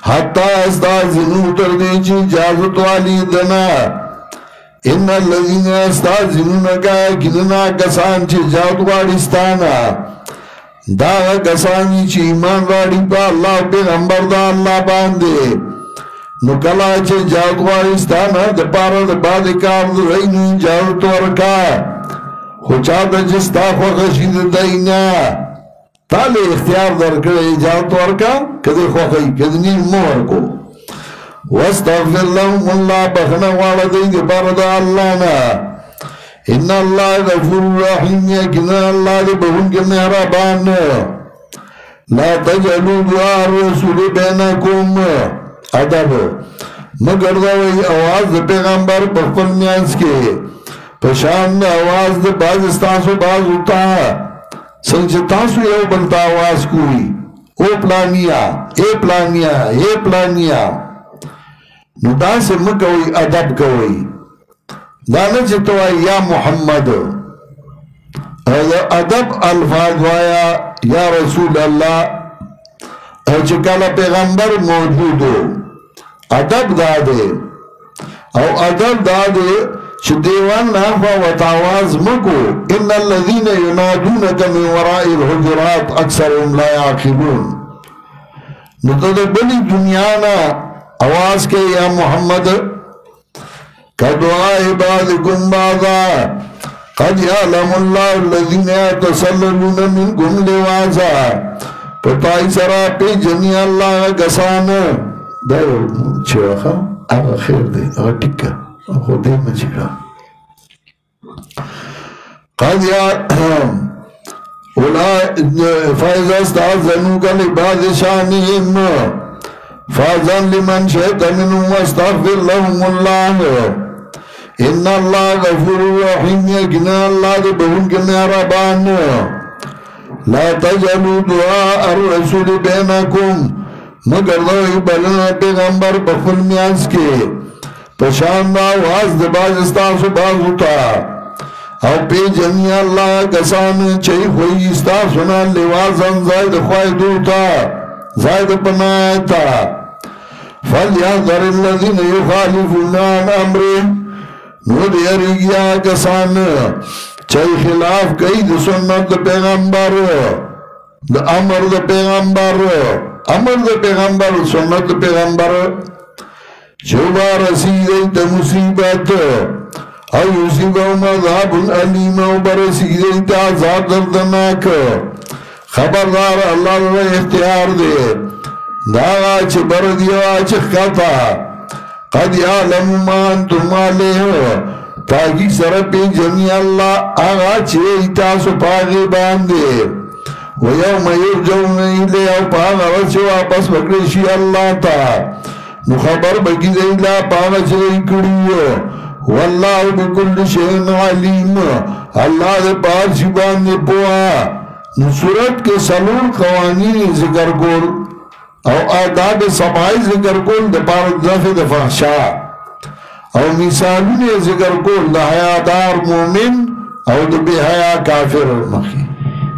حتی استاذنو تر دې چې اجازت والی دنا ان الذين استاذنونك کدنا کسان چې اجازت غواړي ستانه دا کسان چې ایمان راړي په الله پیغمبر دا الله باندې نو کله چې اجازت غواړي ستانه د پاره د باندې کار دوی نه اجازت ورکا خو چا د جستا خوښه شي د دینا تاله اختیار درکړي اجازت ورکا کدی خوښي کدی نه ورکو واستغفر لهم الله بخنا والا دي بارد الله نا ان الله غفور رحيم يكن الله لبهم مهربان لا تجعلوا دعاء الرسول بينكم ادب مگر دوی आवाज پیغمبر په خپل میانس کې پشان आवाज د باز تاسو باز ہوتا څنګه تاسو یو بل आवाज کوي او پلانیا اے پلانیا نو دا سے مکوئی ادب کوئی دانا چتوائی یا محمد ادب الفاظ وایا یا رسول اللہ چکالا پیغمبر موجود ہو ادب دادے او ادب دادے چھ دیوان نافا و تاواز مکو ان الذین ینادونک من ورائی الحجرات اکثرهم لا یعقلون نو تا بلی دنیانا آواز کے یا محمد کدعا عبادکم بعضا قد یعلم اللہ الذین یتسللون منکم لوازا پتائی سرا پی جنی اللہ گسان دائیو چوخا آغا خیر دے آغا ٹکا آغا دے مجھرا قد یعلم فائزہ استعزنوک لبعض شانهم فاذن لمن شهد منهم واستغفر لهم الله ان الله غفور رحيم يكن الله لبهم مهربان لا تجعلوا دعاء الرسول بينكم مگر دوی بلنا پیغمبر بخل میانس کے پشان آواز دباز استاسو باز ہوتا او پی جنی اللہ کسان چاہی خوئی استاسونا لوازن زائد خواہ دوتا زائد پنایتا فَلْيَحْذَرِ الَّذِينَ يُخَالِفُونَ عَنْ أَمْرِهِ نو دیارگیا کسان چاہی خلاف کئی دی سنت دی پیغمبر دی امر دی پیغمبر سنت دی پیغمبر چوبا رسیدی دی مصیبت او یصیبہم عذاب علیم او برسیدی دی عذاب دردناک خبردار اللہ نے اختیار دے داغا چه بردیو آچه خطا قد یعلم ما انتم علیه تاکی سرپی جمعی اللہ آغا چه ایتاسو پاغی باندے ویوم یرجون ایلے او پاغا رچه واپس بکرشی اللہ تا نخبر بکی دیلا پاغا چه اکڑیو واللہ بکل شئن علیم اللہ دے پارچی باندے پوہا نصورت کے سلور قوانین ذکر کر او آداب سبعی ذکر کول دا پار دفع دا فحشا او مثالون ذکر کول دا حیادار مومن او دا بی حیا کافر مخی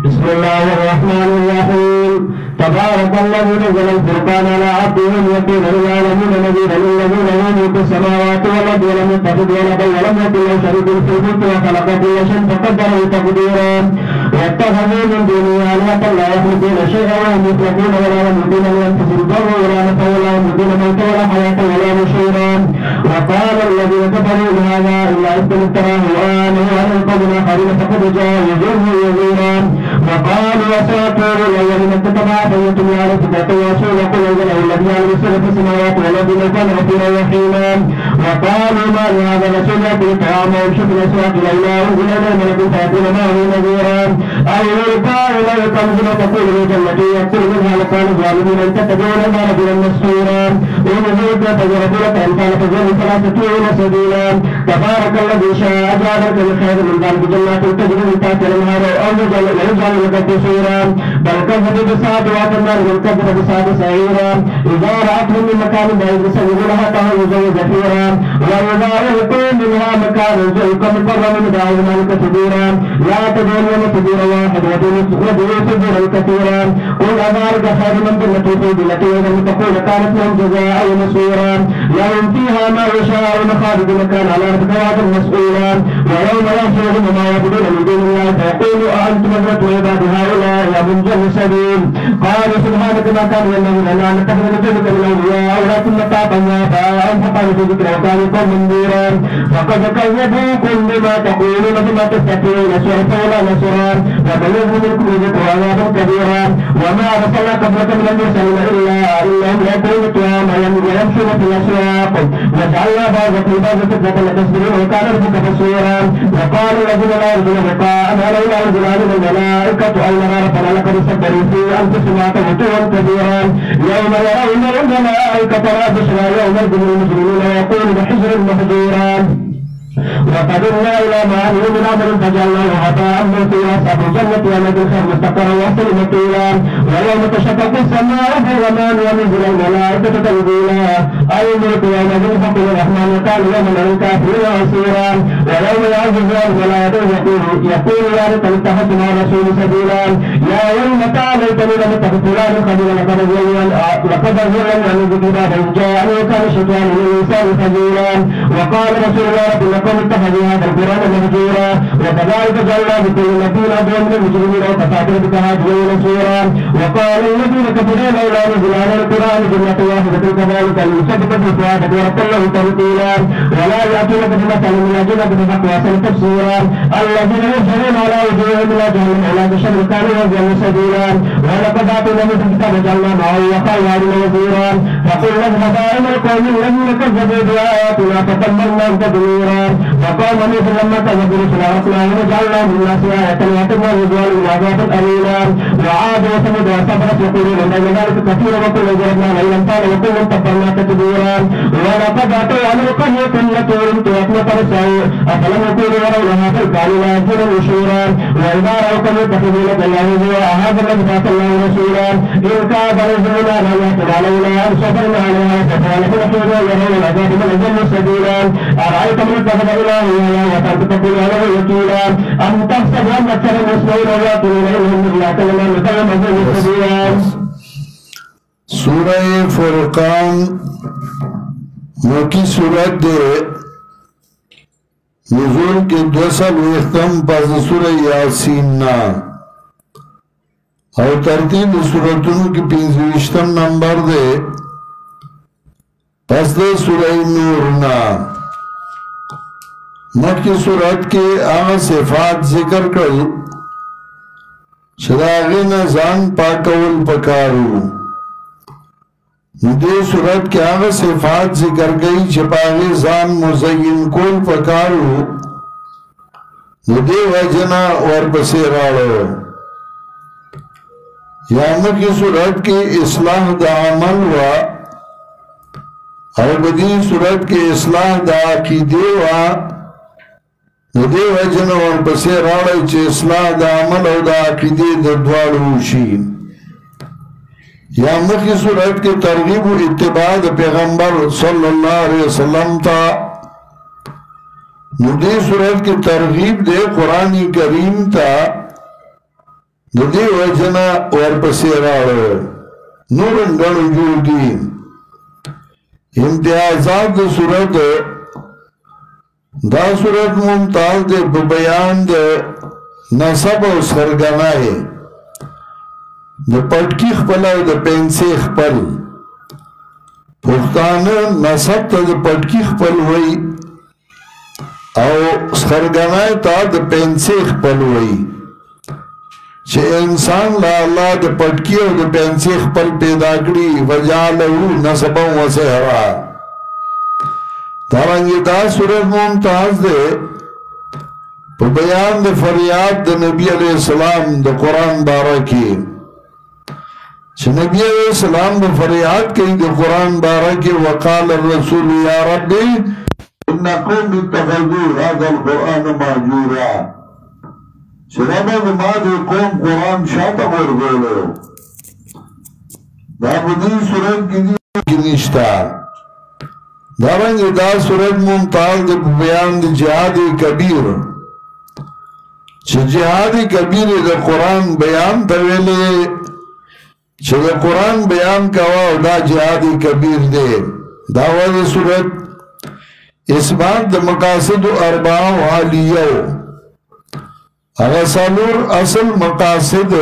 بسم الله الرحمن الرحيم تبارك الذي نزل الفرقان على عبده ليكون للعالمين نذيرا للذين آمنوا بالسماوات والارض ولم يتخذ ولدا ولم يكن له شريك في الملك وخلق كل شيء فقدره تقديرا واتخذوا من دونه آلهة لا يخلقون شيئا وهم يخلقون ولا يملكون لأنفسهم ضرا ولا نفعا ولا يملكون موتا ولا حياة ولا نشورا. وقال الذين كفروا إن هذا إلا إفك افتراه وآمنوا على القوم آخرين فقد جاءوا وجوه وزورا. وقالوا أساطير الأولين اكتتبها فيتم على فتاة وصول قل أنزله الذي يعلم السر في السماوات والأرض لو كان غفورا رحيما. وقالوا ما لهذا الرسول يأكل الطعام ويمشي في الأسواق لولا أنزل إليه ملك فيكون معه نذيرا. أو يلقى إليه كنز فتكون له جنة يأكل منها لكان الظالمين أن تتبعون ما رجلا مسحورا. وإن زلت فجرت لك أمثال فجر فلا تتبعون سبيلا. تبارك الذي شاء جعلك الخير من ذلك جنات تجري من تحتها الأنهار أو يجعل لك قصورا. بل كذبوا بالساعة وأتمنى من كذب بالساعة سعيرا. إذا رأتهم من مكان بعيد سجدوا لها تهوزا زفيرا. وإذا ألقوا منها مكانا ضيقا مقرا دعوا هنالك ثبورا. لا تدعوا اليوم ثبورا واحد ودعوا ثبورا كثيرا. قل أذلك خير من جنة الخلد التي وعد المتقون كانت لهم جزاء ومصيرا. لهم فيها ما يشاءون خالدين كان على ربك وعدا مسؤولا. ويوم يحشرهم وما يعبدون من دون الله فيقول أأنتم أشركتم عباد هؤلاء أم ضلوا السبيل. قالوا سبحانك ما كان ينبغي لنا أن نتخذ من دونك من أولياء ولكن متعنا فأنفقنا فقالوا في ذكر وكانوا قوما منذرا. فقد كذبوكم بما تقولون بما تستكبرون سوءا ولا نصرا. ومن يظلم منكم يذقه عذابا كبيرا. وما أرسلنا قبلك من المرسلين إلا إنهم يأكلون الطعام ويمشون في الأسواق. وجعلنا بعضكم بعضا فتنة لتصبرون وكان ربك بصيرا. وقالوا الذين لا يرجون لقاءنا لولا أنزل علينا الملائكة أو نرى ربنا لقد استكبروا في أنفسهم وعتوا كبيرا. يوم يرون الملائكة لا بشرى يومئذ للمجرمين ويقولون حجرا محجورا. وقدمنا إلى ما عملوا من عمل فجعلناه هباء منثورا. أصحاب الجنة يومئذ خير مستقرا وأحسن مقيلا. ويوم تشقق السماء بالغمام ونزل الملائكة تنزيلا. الملك يومئذ الحق للرحمن وكان يوما للكافرين عسيرا. ويوم يعجز الملائكة يقول يا ليتني اتخذت مع الرسول سبيلا. يا ويلتى ليتني لم اتخذ فلانا خليلا لقد أزلني عن الذكر بعد إذ جاءني وكان الشيطان للإنسان خذولا. وقال رسول الله لكم اتخذوا هذا القرآن مهجورا. وكذلك جعلنا بكل نبي عدوا من المجرمين وكفاكر بك هاديا ونصيرا. وقال الذين كفروا لولا نزل على القرآن جملة واحدة كذلك ليثبت فؤادك ورتله ترتيلا. ولا يأتونك بمثل من أجلك بالحق وأحسن تفسيرا. الذين يجهلون على وجوههم لا جهلهم ولا بشر كانوا يهدون سبيلا. ولقد آتينا موسى الكتاب جعلنا معه وقال هارون وزيرا. فقل اذهب إلى القوم الذين كذبوا بآياتنا فدمرناهم تدميرا. وقال موسى لما كذبوا رسلا أرسلناهم وجعلناهم للناس آية وأعتدنا الرجال عذابا أليما. وعاد وثمود وصبرت يقولون بين ذلك كثيرا وكل ضربنا عليه الأمثال وكل تبرنا تتبيرا. ولقد أتوا على القرية التي أمطرت مطر السوء أفلم يكونوا يرونها فالكانوا لا يرجون نشورا. وإذا رأوكم يتخذون الله هزوا هذا الذي بعث الله رسولا. إن كاد رسلنا لن يأتوا علينا أن صبرنا عليها فسألهم نحن يرون العذاب من أجل سبيلا. أرأيتم من اتخذ إلهه هواه وتقول عليه وكيلا. أم تحسب أن أكثر المسلمين يأكلون إليهم إلا كلمة مثل مجل سبيلا. سورہ فرقان مکی سورت دے نزول کے 200 پس سورہ یاسین نا اور ترتیب سورتوں کی 25 نمبر دے پس دے سورہ نور نا. مکی سورت کے آغا صفات ذکر کر شراغی نزان پاکول پکارو. دے صورت کے آغا صفات ذکر گئی چھپاغی زان مزین کول پکارو. دے وجنا اور بسیرارو یامت کی صورت کی اصلاح دا عمل و اور بدی صورت کی اصلاح دا عقیدے و دے وجنا اور بسیرارو چھ اصلاح دا عمل و دا عقیدے دا دوارو شیم. یا مخی صورت کی ترغیب و اتباع پیغمبر صلی اللہ علیہ وسلم تا. ندی صورت کی ترغیب دے قرآن کریم تا ندی وجنا اور پسیرار نورن گن جودی. امتیازات صورت دا صورت ممتاز دے بیان دے نصب او سرګنای د پټکی خپل او د پنسي خپل پښتانه نصب ته د پټکی خپل وای او سرګنای ته د پنسي خپل وای چې انسان لا الله د پټکی او د پنسي خپل پیدا کړی وجاله نصب او سهرا دارنګه دا سورۃ ممتاز ده په بیان د فریاد د نبی علیہ السلام د قرآن بارکی چې نبی علیہ السلام د فریاد کوي د قرآن بارکی وقال الرسول یا ربی ان قوم اتخذوا هذا القرآن مهجورا چې ربه ما د قوم قرآن شاته ورغولو دا په دې سورۃ کې نشته دارنګه دا سورۃ ممتاز د بیان د جهاد کبیر چې جهاد کبیر د قرآن بیان ته ویلې چې د قرآن بیان کوا او دا جهاد کبیر دی دا وایي سورۃ اثبات د مقاصد اربعه عالیه هغه څلور اصل مقاصد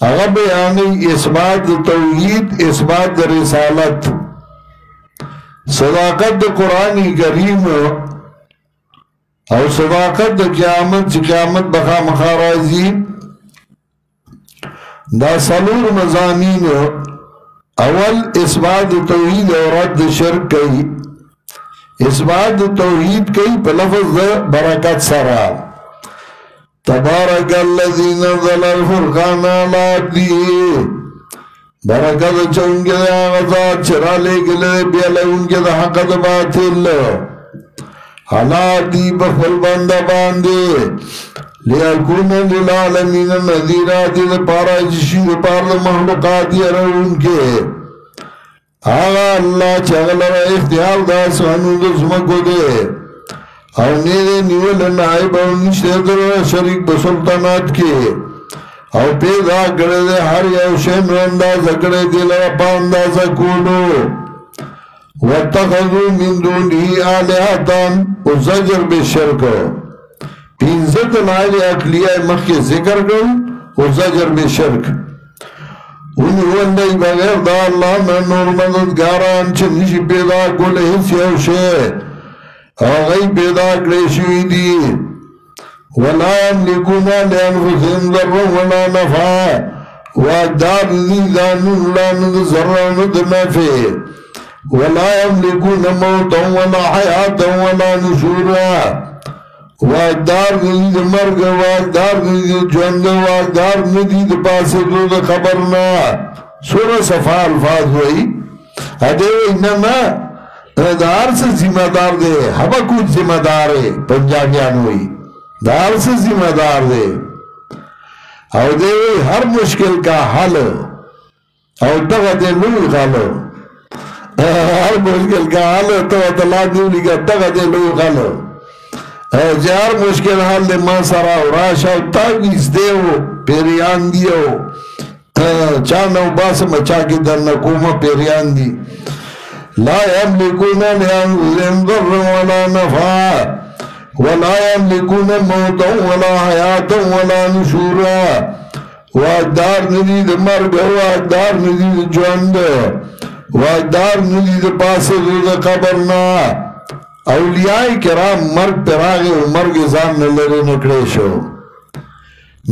هغه بیانې اثبات د توحید اثبات د رسالت صداقت د قرآن کریم او صداقت د قیامت چې قیامت بخا مخارازی دا څلور مضامین اول اثبات توحید او رد شرک کوي اثبات توحید کوي په لفظ د برکت سره تبارک الذی نزل الفرقان علی عبده برکت چونګه هغه چرا لګلې بیل اونګه د حق د باطل حالات دی بخل بنده باندې لیکون للعالمین نذیرات د پارا جشی د پار مخلوقات یې راونکه آغا الله چغلر اختیار دا سوانو د زمکو دی او نیده نیول نائب او نشته در شریک بسلطانات کی او پیدا کرده هر یو شن اندازه کرده دل پا اندازه کولو واتخذوا من دونه آلهتان و زجر بشرک پینزت نائل اقلیه مخی ذکر کن و زجر بشرک انہو اندائی بغیر دا اللہ میں نور مددگاران چنشی پیدا کل حس یو شے آغای پیدا کلیشوی دی ولا یملکونا لانفسهم ضر ولا نفع واقدار نیدان اللہ ذران نفع ولا یملکونا موتا ولا حیاتا ولا نشورا واقدار ندید مرگ واقدار ندید جوند واقدار ندید پاسدو دا خبرنا سورہ صفحہ الفاظ ہوئی ادھے انما دار سے ذمہ دار دے ہوا کچھ ذمہ دار ہے پنجابیان ہوئی دار سے ذمہ دار دے او دے ہر مشکل کا حل او تغا دے لوی غالو ہر مشکل کا حل تو اطلاع دیولی کا تغا دے لوی غالو جار مشکل حال دے ماں سرا راشا تاویز دیو پیریان دیو چانو باسم چاکی در نکوما پیریان دی لا يملكون لأنفسهم ضرا ولا نفعا ولا يملكون موتا ولا حياة ولا نشورا واقدار ندید مرگ واقدار ندید جوند واقدار ندید پاسدو قبرنا اولیاء کرام مرگ پراغی و مرگ زان نلر نکڑیشو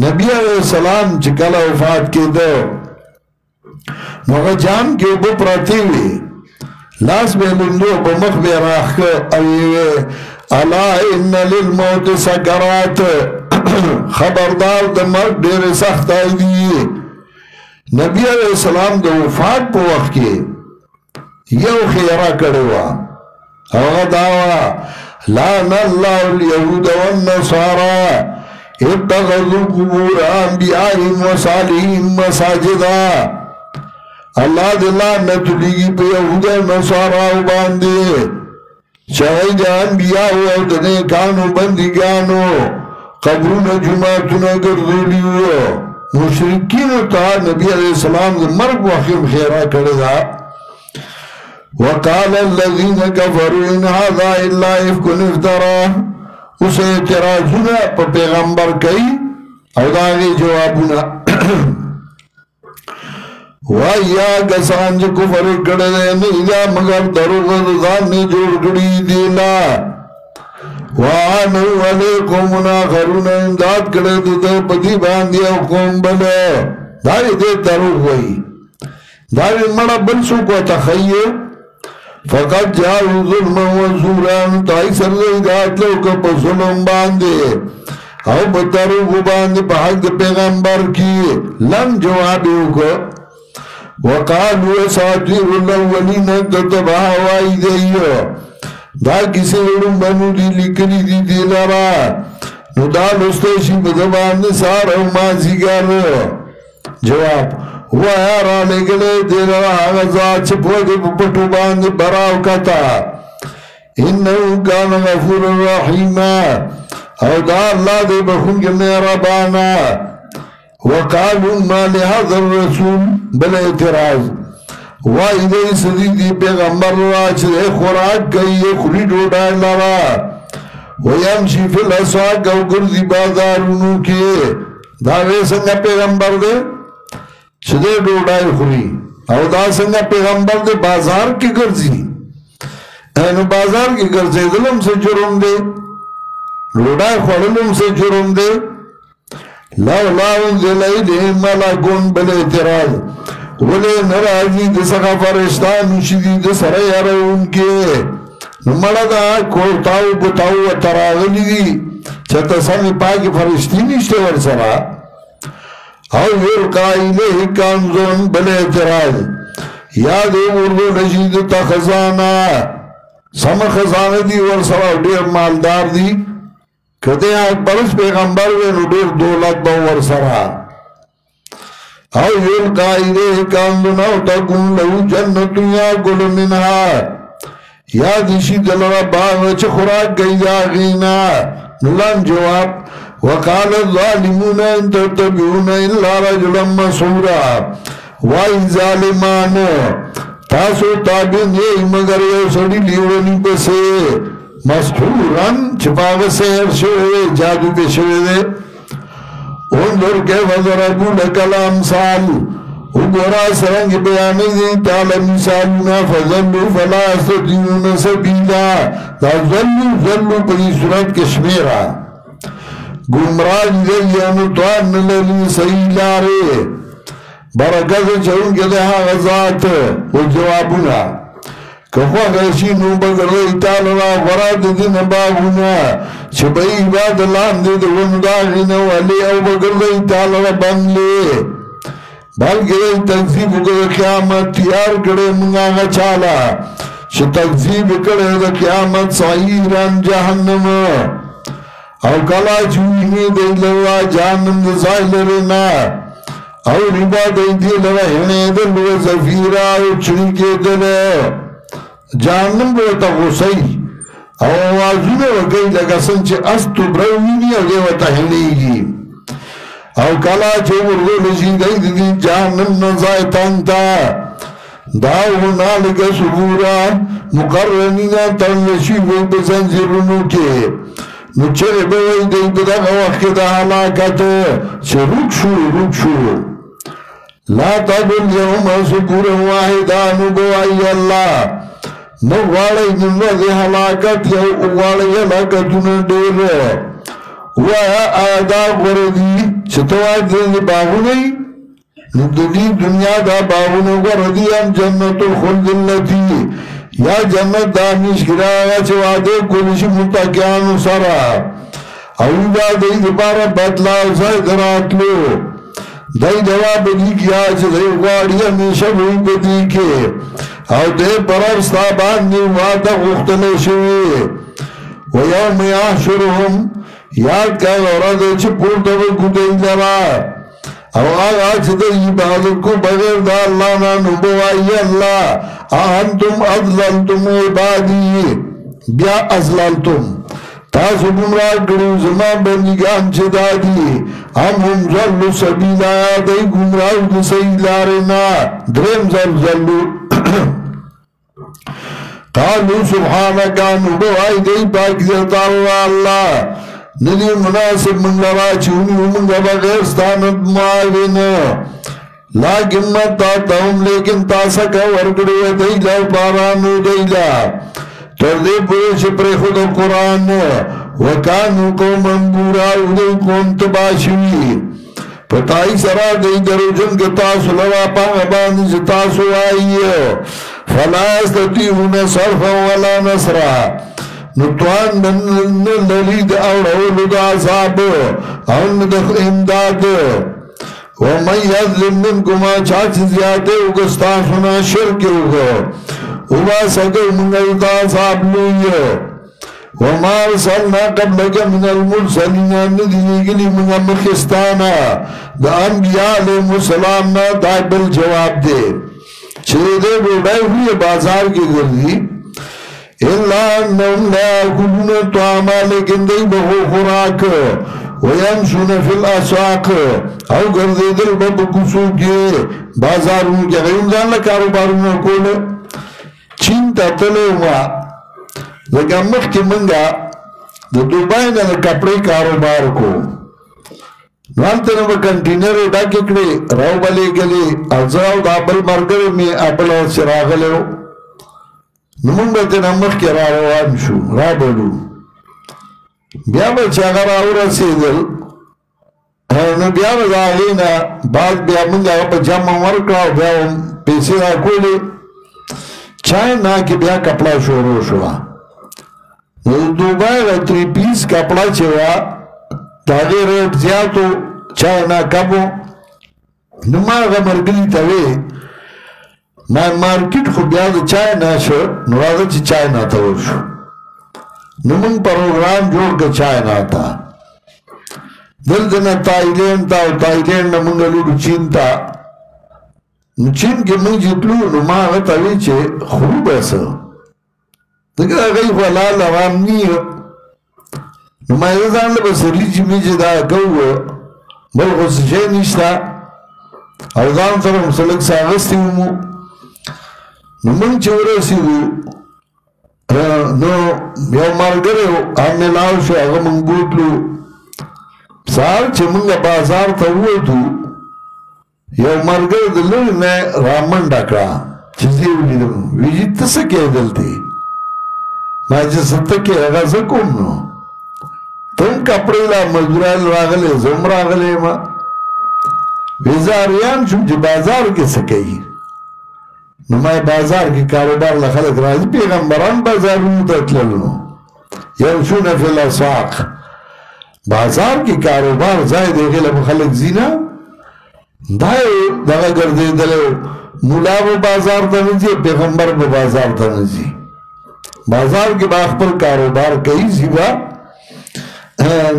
نبی علیہ السلام چکل وفات کے دو نوغا جام کے اوپر پراتی ہوئی لاس بے لندو بمخ بے راخ اویوے الا ان للموت سکرات خبردار دا مرگ دیر سخت آئی دی نبی علیہ السلام دا وفات پا وقت کے یو خیرہ کڑوا اوغا دعوا لعن اللہ الیہود والنصارى اتخذوا قبور انبیائهم وصالحهم مساجدا اللہ دلانت لیگی پہ یہود نصارى باندے شاید انبیاء و دنیکانو بندگانو قبرون جماعتون گردولیو مشرکینو تا نبی علیہ السلام دے مرگ وخیم خیرہ کردہ وقال الذين كفروا إن هذا إلا إفك افتراه اس اعتراضونا پا پیغمبر کئی او داغی جوابونا وَاِيَا کسان جو کفر کردے نیدہ مگر دروغ دانی جوڑ کری دینا وَآنَوْ عَلَيْكُمْ نَاخَرُونَ امداد کردے دے پتی باندیا قوم بلے داری دے دروغ ہوئی داری مڑا بلسو کو تخیئے فقط جاؤ ظلم و زوران تائی سرزیدات لوکا پا ظلم باندے او بطروغ باندے پا حق پیغمبر کی لم جوابیو کو وقالوا اساطير الاولين تتبع وایدیو دا کسی علم بنو دی لکلی دی دیلارا نو دا لستشی بدبان نسار او مازیگر جواب ہوا یارا لگلے دیلارا آغازات چپو دی پپٹو باندے براو کتا انہو کان غفور الرحیم او دا اللہ دے بخون کے میرا بانا وقالوا ما لهذا الرسول بل اعتراض وَإِذَا صدیقی پیغمبر راچ دے خوراک کئی خوری ڈوڑا لرا وَيَمْشِ فِي الْأَسْوَاقِ او گردی بازارونو کے داوے سنگا پیغمبر دے چدے ڈوڑا خوری او دا سنگا پیغمبر دے بازار کی گرزی اینو بازار کی گرزی دلم سے جرم دے ڈوڑا خوڑلم سے جرم دے لولا انزل الیہم ملکون بل اعتراض ولی نرازی دسخا فرشتان شدی دسر یارون کے نمڑا دا کورتاو بتاو و تراغلی دی چتا سمی پاکی فرشتی نشتے ورسرا او یرقا الیہ کانزون بل اعتراض یاد اردو نشید تا خزانہ سم خزانہ دی ورسرا دیر مالدار دی کہتے ہیں برس پیغمبر وے نڈیر دولت باور سرا او یلقا الیہ کاندنا تکون لہو جنت یاکل منہا یا دیشی دلرا باغ چھ خوراک گئی جاغینا نلان جواب وقال الظالمون ان تتبعون الا رجلا مسورا وائی ظالمان تاسو تابین یہ مگر یہ سڑی لیونی پسے مسحوران چپاگ سیر شوئے جادو پہ شوئے دے انظر کے وضربو لکلام سال اگورا سرنگ بیانی دی تعالی مثالنا فظلو فلا استدیون سبیلا دا ظلو پری صورت کشمیرہ گمراج دیانو توان للی سیلارے برکت چون کے دہا غزات و جوابنا کفا غیشی نو بگرد تالنا غراد دین باغونا چبئی باد لان دید ونداغینا ولی او بگرد تالنا بنگلے بلکہ تکذیب کرے قیامت تیار کرے منگاگا چالا چھ تکذیب کرے دا قیامت سعیران جہنم او کلا چوئینے دے لوا جہنم دا زائلرنا او ربا دے دی لوا ہنے دل و زفیرہ او چنکے دلے جہنم بوتا غصی او آوازونه وگئی لگا سنچه استو بروینی او دیوتا ہنیگی او کلا چه ورغو لشیدئی دی جہنم نزایتان تا داو نالگا سبورا مقررنینا تنشی وی بزنزرونو کے نو چرے بوئی دی بداغ وقت دا حلاکت چه رک شو لا تقل یوم سبورا واحدانو بوائی اللہ نوالي من وذي حلاكت يو اوالي حلاكتنا دور وها آداب وردي ستواد ذي باغني ندني دنيا دا باغنو وردي ام جنة الخلد التي یا جنت دانش کرایا چوادے کلش متقیان سرا اویدہ دی دبارا بدلا اسے دراتلو دی جواب دی کیا چھ دی غاڑی ہمیشہ بھئی بدی کے او دے پرر ستابان دی وعدہ غختلے شوئے ویوم یحشرهم یاد کا غورا دے چھ پورتا وکتے لرا او آگا چھ دی عبادت کو بغیر دا اللہ نا نبوائی اللہ انتم اضللتم عبادی بیا ازللتم تاسو گمراہ کرو زمان بندگان چھ دادی ہم ظلو سبیلا دی گمراہ دی سیلارنا درم ظلو قالوا سبحانکا نبوائی دی پاک دیتا اللہ ندی مناسب من لرا چونی منگا بغیرستانت معاون لیکن مت آتا ہم لیکن تاسکا ورگڑی دیلا پارانو دیلا تردی پوش پر خود قرآن وکانو کو منبورا ادو کون تباشوی پتائی سرا دی درو جن کے تاسو لوا پانبانی سے تاسو آئی فلا استطيعون صرفا ولا نصرا نتوان من للید اوڑول دا عذاب او ندخ امداد ومن یظلم منکما چاچ زیادے اگستاسونا شرک ہوگا وما سکر من الدا عذاب لوئے وما ارسلنا قبلک من المرسلین ندیگلی من مخستانا دا انبیاء علیہ السلام نا دائبل جواب دے چیدے بوڑائی ہوئی بازار کی گردی اللہ انہم لا کلون طعاما لیکن دی بہو خوراک ویمشون فی الاسواق او گردی دل بب کسو کے بازاروں کے غیون جاننا کاروباروں کول چین تا تلے ہوا لیکن مخ کی منگا دوبائی نا کپڑے کاروبار کو نوانتے نو کنٹینر ڈاکی کڑی رو بلی گلی ازاو دا بل مرگر میں اپل سراغ لیو نمون بیتے نمخ کی را روان شو را بلو بیا بچا اگر آو رسیدل نو بیا بزا آگینا بعد بیا منگا پا جمع ورکاو بیا پیسی را کولی چائن نا کی بیا کپڑا شروع شوا دوبائی را 3 پیس کپڑا چوا تاغی ریٹ زیادو چائنا کبو نماغا مرگلی تاوی ما مارکٹ خو بیاد چائنا شو نوازا چی چائنا تاور شو نمون پروگرام جوڑ کا چائنا تا دل دنا تائیلین تا و تائیلین نمونگا لوڑو چین تا چین کے من جتلو نماغا تاوی چے خوب ایسا دیکھر اگئی خوالال عوام نیو نمائزہ زان لبس ریچ میچ دا گو بل غصشے نشتا او زان سر مسلک ساغستی ہومو نمون چورے سیدو نو یو مارگرے ہو آنے لاؤ شو اگا منگوت لو سار چھ منگا بازار تا ہوئے تو یو مارگرے دلو میں رامن ڈاکڑا چیزی ہوئی دلو ویجی تسکے دلتی میں جس ستکے اگا سکوم نو تم کپڑی لا مزدوران راغلے زم راغلے ما ویزاریان شو جی بازار کے سکئی نمائی بازار کی کاروبار لخلق رازی پیغمبران بازارون تطللنو یمشون فی الاسواق بازار کی کاروبار زائد اغیل مخلق زینا دائے دغا گردے دلو مولا با بازار تنزی پیغمبر با بازار تنزی بازار کی باخ پر کاروبار کئی زیبا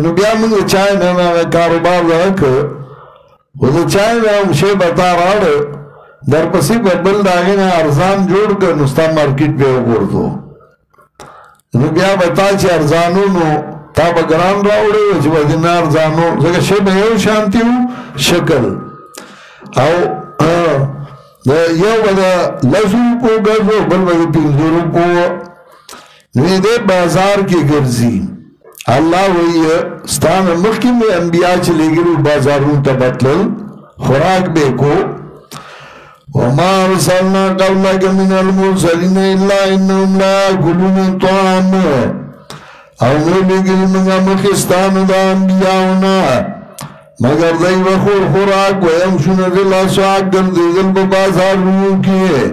نو بیا منگا چائنا نا کاروبار لگا وہ تو چائنا مشے بتا رہا در پسی بل داگینا ارزان جوڑ کر نستا مارکٹ پہ اوپر دو نو بیا بتا چی ارزانو نو تا بگران راوڑے وچ بدینا ارزانو زکر شب ایو شانتی ہو شکل او یو بدا لسو کو گزو بل بدا پینزورو کو نیدے بازار کی گرزی اللہ وی ستان مخی میں انبیاء چلے گرو بازارون تبتلل خوراک بے کو وما رسلنا قولك من المرسلين إلا إنهم لا يأكلون الطعام او نولی گل منگا مخستان دا انبیاؤنا مگر دی وخور خوراک ویمشون دل اسواق گردی دل ببازار روح کیے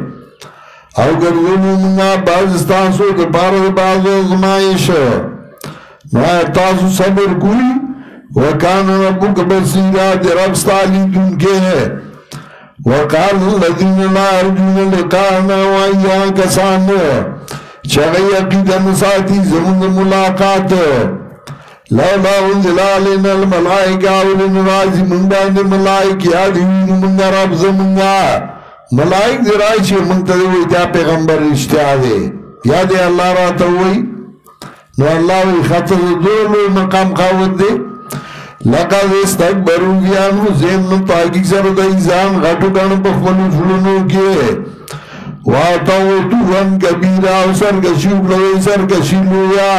او گردنو منگا بازستان سو دپار بازو زمائش تاسو صبر کوئی وکان ربک بصیرا دی رب ستالی دن کے ہے وقال الذین لا ارجون لقانا وائیان کسان چگئی عقیدن ساتی زمن ملاقات لولا انزل علینا الملائکہ اولین رازی منبان ملائک یادین منگا رب زمنگا ملائک دی رائشی منتظر تیا پیغمبر اشتیادے یادے اللہ راتا ہوئی نو اللہ وی خطر دولو مقام خاوت دے لقد استکبرو گیانو زین نو تاکی سر دیزان غٹو کانو پخمنو سلونو کیے وَعْتَوْتُوًا كَبِيرًا وسرکشیو لوی سرکشی لویا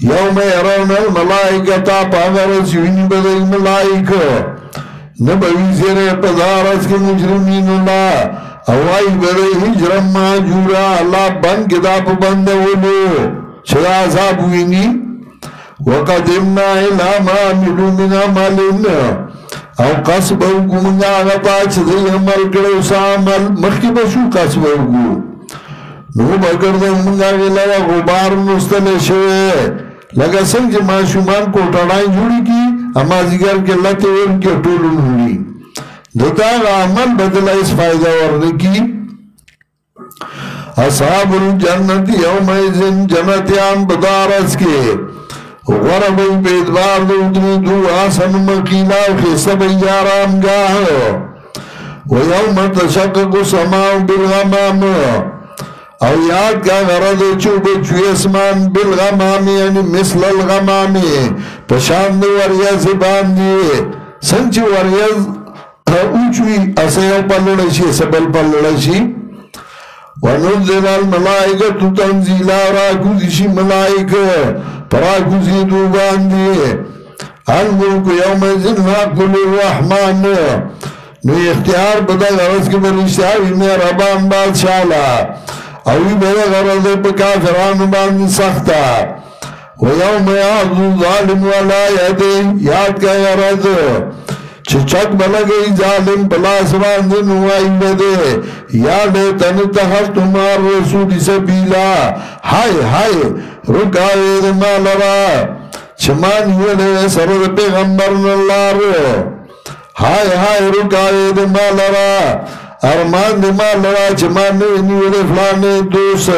یوم يرون الملائکتا پاگرس یونی بدئی ملائک نبوی زیر پدارس کے مجرمین اللہ اوائی بدئی حجرم ماجورا اللہ بند کتاب بندولو چلا عذاب ہوئینی وَقَدِمْنَا إِلَى مَا عَمِلُوا مِنْ عَمَلٍ او قصب اوگو منگا آغتا چدی عمل کرو سا عمل مخی بشو قصب اوگو نو بکردن منگا گلوا غبار مستل شوئے لگا سنگ جی معشومان کو ٹڑائیں جوڑی کی اما زگر کے لتے ان کے ٹولن ہوئی دتا عمل بدلا اس فائدہ ورنے کی اصحاب الجنت یوم ایزن جنتیان بدارس کے غربی بیدوار دودنی دو آسن مقیلا خیصب ایارام گاہ ویوم تشقق سماع بالغمام او یاد کا غرد چوب چوی اسمان بالغمام یعنی مثل الغمام پشاند وریز باندی سنچ وریز اوچوی اسیو پلڑشی سبل پلڑشی وننزل الملائکت تنزیلا راکوزشی ملائک پراکوزی دو باندی الملک یوم ازن حقل الرحمن نو اختیار بدا غرز کے برشتاوی میں ربان بادشالا اوی بدا غرز پا کافران باندی سختا ویوم یعظ ظالم ولا یدی یاد کا غرز چچک بلگئی ظالم پلاس باندی نوائی بدے یادے تن تخت تمہار رسول سبیلا ہائے ہائے رکاوے دما لرا چمانی ولے سرد پیغمبر نلار ہائے ہائے رکاوے دما لرا ارمان دما لرا چمانی ولے فلانے دوست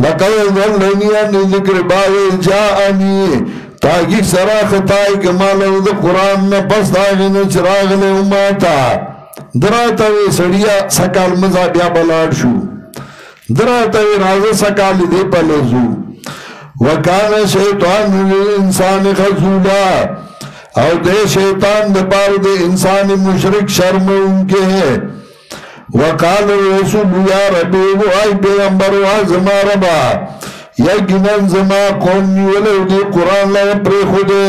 لقد ظلنی انی ذکر باوی جاءنی تاکہ سرا خطائی کمالا دا قرآن نا پس داغی چراغ لے اماتا دراتاوی سڑیا سکال مزا بیا بلاد شو دراتاوی رازا سکالی دے پلزو وکان شیطان انسان خزولا او دے شیطان دے پار دے انسان مشرک شرم ان کے ہے وقال رسول یا ربی وہ آئی پیغمبر وازم ربا یقیناً زما قوم نیولے دی قرآن لگا پری خودے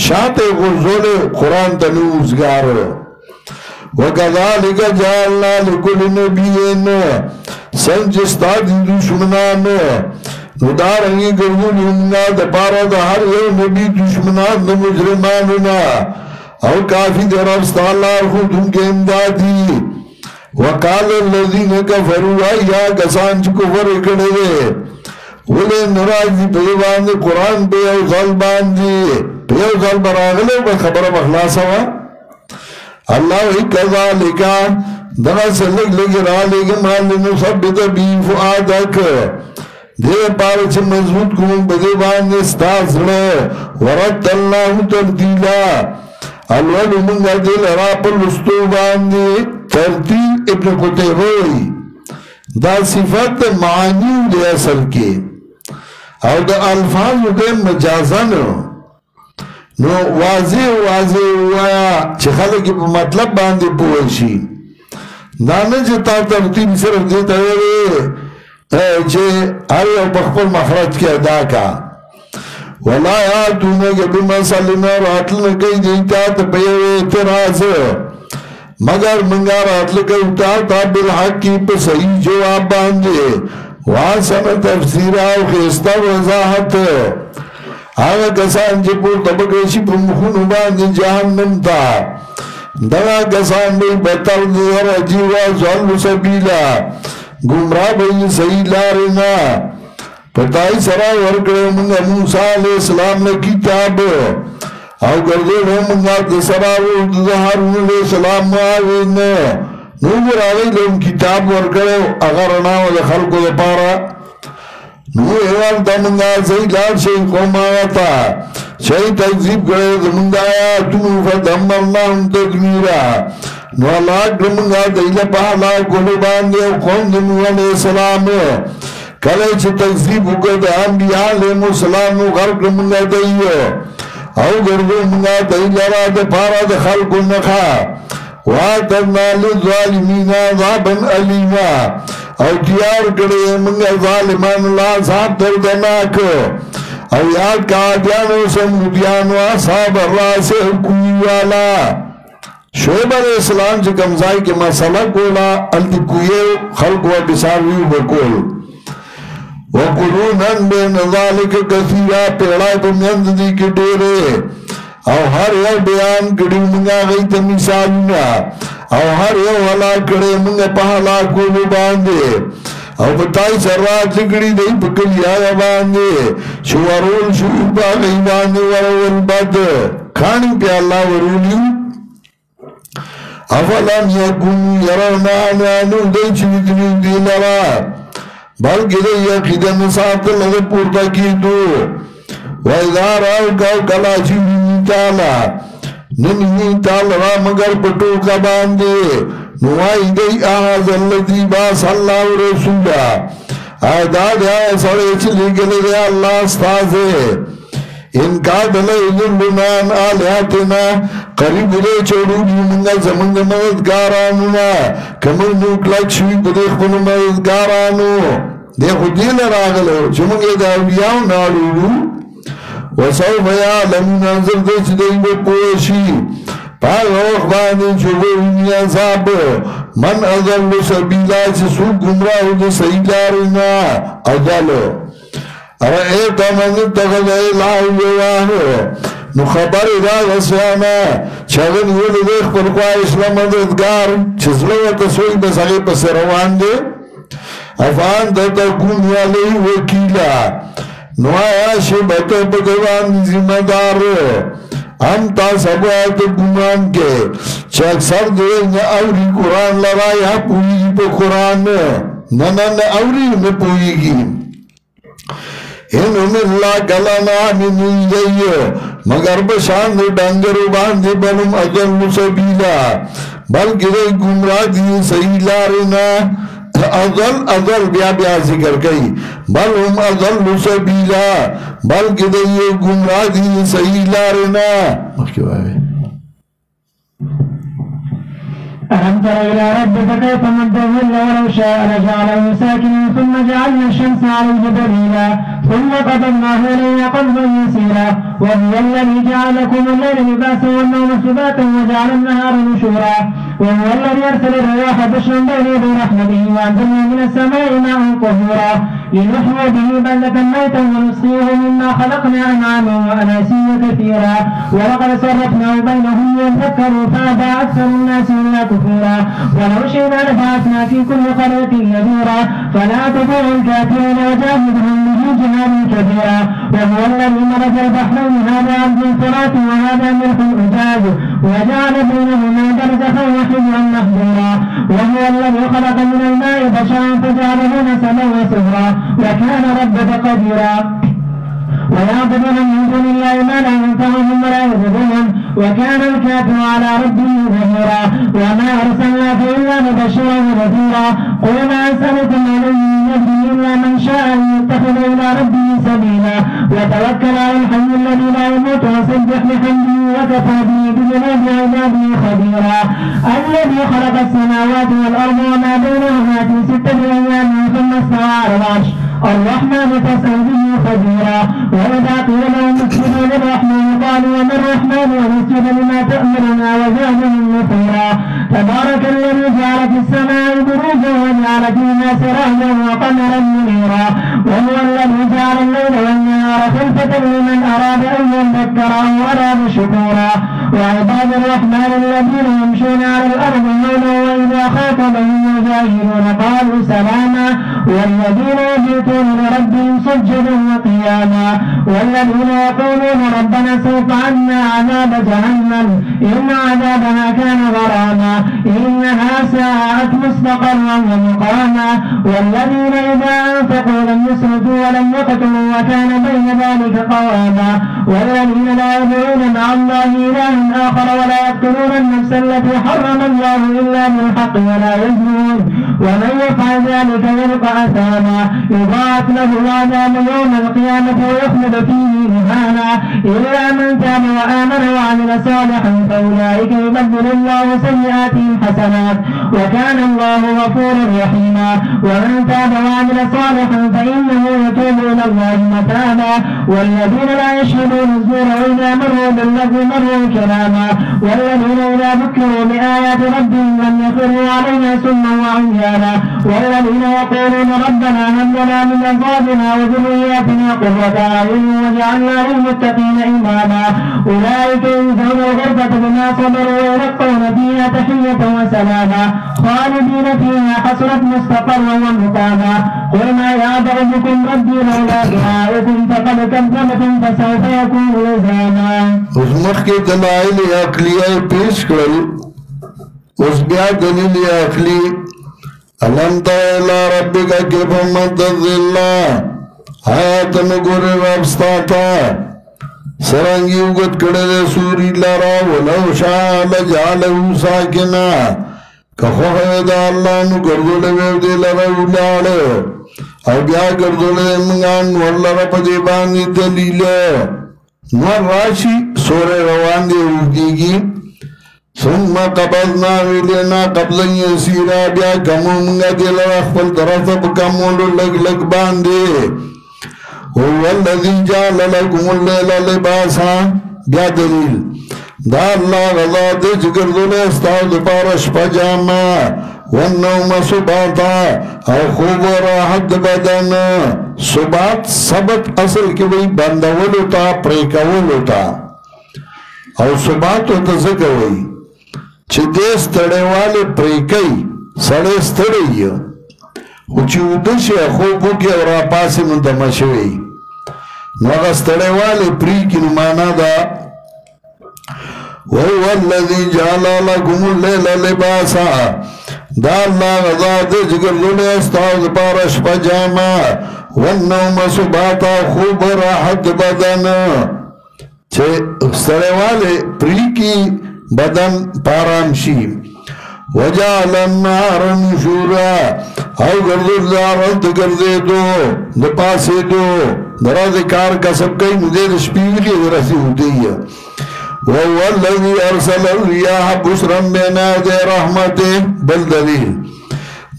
شاعت غزول قرآن تنوزگار وَقَذَلِكَ جَعَلْنَا لِكُلِ نَبِيٍ سنجستا دی دشمنان ندارنگی گردون امنا دپارا دا ہر یو نبی دشمنان دا مجرماننا او کافی در افستا اللہ خود ان کے امدادی وقال الذین کفروا یا کسان چی کفر اکڑے دے ولی نرازی پیوان دے قرآن پیو ظلبان دی پیو ظلب راغلے با خبر مخلاصا وا اللہ وی کذالکا دنا سے لگ را لگے مالی نصبت بی فؤادک دے پارچ مضبوط کون بدے باندے ستاز لے ورد اللہ ترتیلا الول منگا دل را پر لستو باندے ترتیل ابن قطعوی دا صفت معنیو دے اصل کے او دا الفاظ دے مجازن نو واضح وایا چه خلقی پا مطلب باندے پوشی دانا جتا ترتیب صرف دیتا ہے چه ہر او بخبر مخرج کے ادا کا وَلَا يَعْتُونَكَ بِمَثَلٍ راتلن کئی دیتا تبیو اعتراض مگر منگا راتل کئی تا بالحق کی پا صحیح جواب باندے واسن تفسیرہ و خیستہ وضاحت آگا کسان جی پور طبقیشی پر مخون باندے جہنم تا دغا کسان بی بطر دیگر عجیوہ ظلم سبیلا گمراہ بی صحیح لارنا پتائی سرا ورکڑے منگا موسیٰ علیہ السلام نے کتاب او گردے لے منگا دسرا ورد ہارون علیہ السلام معاوین نوگر آگئی لے کتاب ورکڑے اگر ناو دے خلقو دے پارا نو ایوان تا منگا صحیح لار شئی قوم آتا شئی تکذیب کرے دے منگا آیا تنو فتحمرناہم تدمیرا نو اللہ دے منگا دیلے پہلا کلو باندے قوم دے نوح علیہ السلام کلے چھ تکذیب اکد انبیاء علیہ السلام غرق منگا دیو او گردو منگا دیلے را دے پارا دے خلق نخا وَأَعْتَدْنَا لِلظَّالِمِينَ عَذَابًا أَلِيمًا او تیار کرے منگا ظالمان اللہ صاحب دردناک او یاد کا آدیانو سمودیانو اصحاب الراس حکومی والا شعیب علیہ السلام سے کمزائی کے مسئلہ کولا انتی کوئے خلق و بساروی بکول وَقُلُونَن بین ذالک کثیرہ پیڑائی پمیند دی کے ڈیرے او ہر یو بیان کڑی منگا غیت مثالنا او ہر یو حلا کڑے منگا پہلا کولو باندے او بتائی سرات لکڑی دی پکلی آیا باندے شوارول شوپا غی باندے ورول بد کھانی پہ اللہ ورولی افلام یکون یرونا آنانو دی چویدنی دی لرا بلکہ دی یقیدن ساتھ لگے پورتا کی دو وَإِذَا رَأَوْكَ كَلَاشِبِنِ تَعْلَى نَمِنِ تَعْلَى مگر پٹو کا باندے نوائی گئی آہاز اللذی باس اللہ رسولہ آداد ہے سڑے چلی گلے دے اللہ استازے ان کا دلے ذنبنان آلیاتنا قریب دے چھوڑو جی منگا زمنگ مددگارانونا کمر نوکلک شوی پدیخ پنو مددگارانو دیکھو دیل راگلو چمنگے دا اولیاؤ نالولو وَسَوْفَ يَعْلَمُونَ نظر دیچ دیں بے پوشی پاک اخبانی چوبونی عذاب من اضل سبیلا چسو گمراہ دے سیدارنا اضل رأیتا من اتخذ الہ الواہ نو خبر اداد اسیانا چاگن یول دیکھ پر قوائے اسلام مددگار چزلو تسوئی بساقی پس روان دے افان تتکون علی وکیلا نوایا شبت پدوان ذمہ دار ہم تا سبوات گمان کے چاک سر دے اوری قرآن لرائی پوئی گی پہ قرآن نہ اوری میں پوئی گی انہم اللہ کلانا من جئی مگر بشاند ڈنگر باندے بنم اجل سبیلا بلکہ دے گمراہ دی صحیح لارنا اضل بیا ذکر کئی بل ہم اضل سبیلا بلکہ دے گمراہ دی صحیح لارنا مخیو آئے ألم تر إلى ربك كيف مد الظل ولو شاء لجعله ساكنا ثم جعلنا الشمس عليه دليلا ثم قبضناه إلينا قبضا يسيرا وهو الذي جعل لكم الليل لباسا والنوم سباتا وجعل النهار نشورا وهو الذي أرسل الرياح بشرا بين يدي رحمته وأنزلنا من السماء ماء طهورا لنحيي به بلدة ميتا ونسقيه مما خلقنا أنعاما وأناسيا كثيرا ولقد صرفناه بينهم ليذكروا فأبى أكثر الناس إلا كفورا ولو شئنا لبعثنا في كل قرية نذيرا فلا تطع الكافرين وجاهدهم به جهادا كبيرا وهو الذي مرج البحرين هذا عبد فرات وهذا ملح أجاج وجعل بينهما برزخا وحجرا محجورا وهو الذي خلق من الماء بشرا فجعله نسبا وصهرا وكان ربك قديرا ويعبدون من دون الله ما لا ينفعهم ولا يضرهم وكان الكافر على ربه ظهيرا وما أرسلناك إلا مبشرا ونذيرا قل ما أسألكم عليه من أجر إلا من شاء أن يتخذ إلى ربه سبيلا وتوكل على الحي الذي لا يموت وسبح بحمده وكفى به بذنوب عباده خبيرا الذي خلق السماوات والأرض وما بينهما في 6 أيام ثم استوى على العرش الرحمن فاسأل به خبيرا وإذا قيل لهم اسجدوا للرحمن قالوا وما الرحمن ونسجد لما تأمرنا وزادهم نفورا تبارك الذي جعل في السماء بروجا وجعل فيها سراجا وقمرا منيرا وهو الذي جعل الليل والنهار خلفة لمن أراد أن يذكر أو أراد شكورا وعباد الرحمن الذين يمشون على الأرض هونا وإذا خاطبهم الجاهلون قالوا سلاما والذين يبيتون لربهم سجدا وقياما والذين يقولون ربنا صرف عنا عذاب جهنم إن عذابها كان غراما إنها ساءت مستقرا ومقاما والذين إذا أنفقوا لم يسرفوا ولم يقتروا وكان بين ذلك قواما والذين لا يدعون مع الله إلها آخر ولا يقتلون النفس التي حرم الله إلا بالحق ولا يزنون ومن يفعل ذلك يلقى أثاما يضاعف له العذاب يوم القيامة ويخلد فيه مهانا إلا من تاب وآمن وعمل صالحا فأولئك يبدل الله سيئاتهم حسنات وكان الله غفورا رحيما ومن تاب وعمل صالحا فإنه يتوب إلى الله متابا والذين لا يشهدون الزور وإذا مروا باللغو مروا كراما والذين إذا ذكروا بآيات ربهم لم يخروا عليها سما وعميانا والذين يقولون ربنا هب لنا من أزواجنا وذرياتنا قرة أعين واجعلنا للمتقين إماما أولئك يجزون الغرفة بما صبروا ويلقون فيها تحية وسلاما خالدين فيها حسنت مستقرا ومقاما قل ما يعبأ بكم ربي لولا دعاؤكم فقد كذبتم فسوف يكون لزاما. اس مخکې دلایل عقلیه پیش کړل اوس بیا دلیل عقلی الم تر الى ربک کیف مد الظل آیات نګورې رب ستاته سرنګي وګت کړل سوري لارا ولو شاء لجعله ساکنا کخو دا الله نو ګرځولې دې لارا ولاړ او بیا ګرځولې منګان ولر په دې باندې دلیل نور راشي سورې روان دي وګيږي ثم قبضنا إلينا قبضا يسيرا بیا کمونگا دل خپل طرف بکمولو لگ لگ باندې هو الذي جعل لكم الليل لباسا بیا دلیل دا اللہ غذا دے چکر دولے استاو دپارش پجاما والنوم صباتا او خوب و راحت بدن صبات سبت اصل کی وی بندولو تا پریکولو تا او صباتو تزگوئی چه دے ستڑے والے پریکی سڑے ستڑی او چه ادش خوبو کی اور آپاسی منتمشوئی نو اگا ستڑے والے پریکی نمانا دا وَهُوَ الَّذِي جَعَلَ لَكُمُ اللَّيْلَ لِبَاسًا دا اللہ غذا دے جگر لولے استاؤ دپارش پجاما والنوم صباتا خوب راحت بدن چھے سرے والے پریکی بدن پارامشی وَجَعَلَ النَّهَارَ نُشُورًا او گردر دارت گردے دو دپاسے دو دراز کار کا سب کئی مدید شپیل کی درسی ہوتی ہے وَهُوَ الَّذِي أَرْسَلَ الرِّيَاحَ بُشْرًا بَيْنَ يَدَيْ رَحْمَتِهِ بل دلیل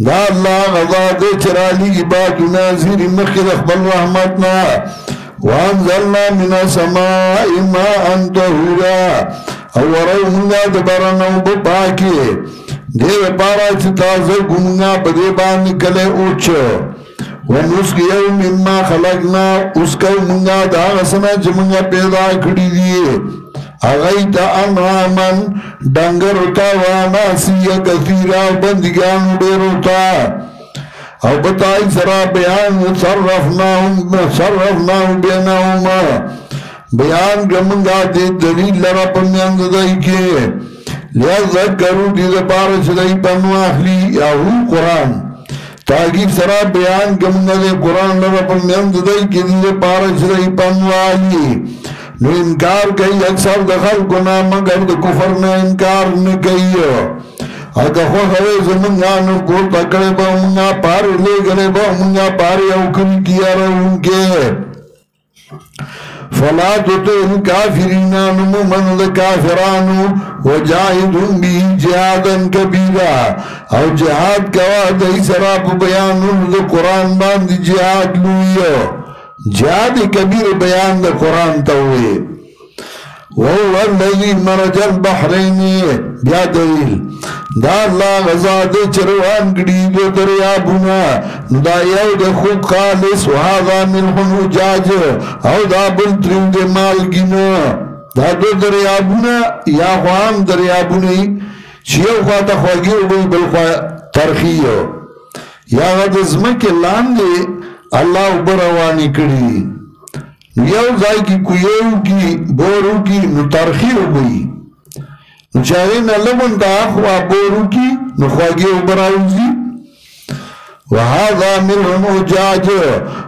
دا اللہ غذا دے چرالی کی بات نازیر مخیر اخبر رحمتنا وَأَنزَلْنَا مِنَ السَّمَاءِ مَاءً طَهُورًا اورو منگا دبرنو بپاکی دیر پارا چتازر گمگا بدیبان کلے اوچ وَنُسْقِيَوْ مِمَّا خَلَقْنَا اسکو منگا دا غسنا جمنگا پیدا کھڑی دیئے اغیت انعامن ڈنگرتا واناسی کثیرا بندگان بیروتا او بتائی سرا بیان صرفناہم بینہما بیان گمنگا دی دلیل لرا پمیاند دائی کے لہذا کرو دید پارچ دائی پنو اخلی یاہو قرآن تاکیب سرا بیان گمنگا دی قرآن لرا پمیاند دائی کے دید پارچ دائی پنو آلی نو انکار کئی اکثر دخل کنا مگر دا کفر نے انکار نکئی اگا خوخوے زمنگا نو کو تکڑے با منگا پاری لے گلے با منگا پاری اوکن کیا رہوں کے فلا تطعن کافرینان ممن دا کافرانو وجاہدن بھی جہادا کبیرا او جہاد کوا دائی سراب بیانون دا قرآن باند جہاد لوئیو جہاد کبیر بیان دا قرآن تاوئے وَهُوَ الَّذِي مَرَجَ الْبَحْرَيْنِ بیا دلیل دا اللہ غزا دے چروان گڑی دو دریابونا دا یو دے خوب خالص وحادا ملحن حجاج او دا بلترین دے مالگینا دا دو دریابونا یا خوام دریابونی چیو خواتا خواگیو بی بلخوا ترخیو یا غد ازمک لاندے اللہ بروانی کری یو زائی کی کویو کی بورو کی نترخیو بی چاہین لمن دا اخوا بورو کی نخواگیو براوزی وَهَذَا مِلْهُمْ اُجَاجِ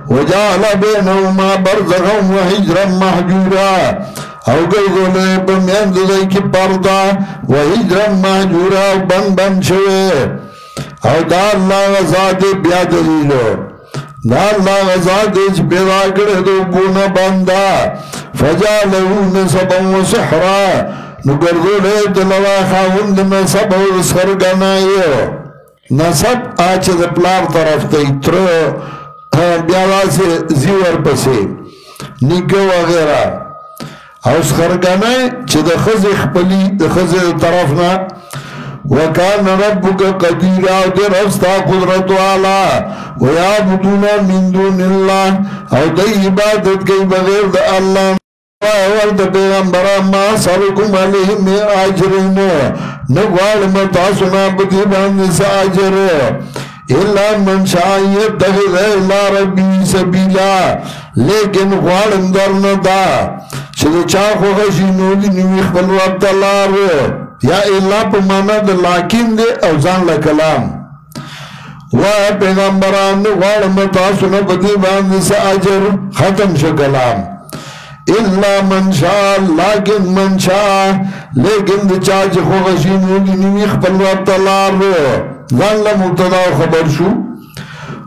وَجَعَلَ بَيْنَهُمَا بَرْزَخًا وَحِجْرًا مَحْجُورًا او گئی دولے بمیند دائی کی پردہ وحجرًا محجورا بن بن شوے او دا اللہ غزاد بیا دلیلو دا اللہ غزاد اچ پیدا کرے دو گونا باندا فجالہو نسبا و سحرا نگردو لے دلوا خاوند نسب و سرگنائیو نسب آچه دا پلار طرف تیترو بیادا سے زیور پسے نکو وغیرہ او سرگنائی چه دا خز اخپلی دا خز طرفنا وکان ربک قدیر او دیر استا قدرت والا ویعبدون من دون اللہ او دی عبادت کی بغیر دا اللہ وارد پیغمبران ما سالکم علیہم میں آجرین نگوار متاسنا بدی باندس آجر اللہ من شاید تغیر اللہ ربی سبیلا لیکن غوارم درندا چلو چاکو خشینو دی نویخ بلوابت اللہ یا اللہ پا مانا دا لیکن دے اوزان لکلام و پیغمبران غوارم متاسنا بدی باندس آجر ختم شکلام اللہ من شاء لیکن من شاء لیکن دا چاچ خوغشین ہوگی نویخ پلوات تلار ظل مبتدا خبر شو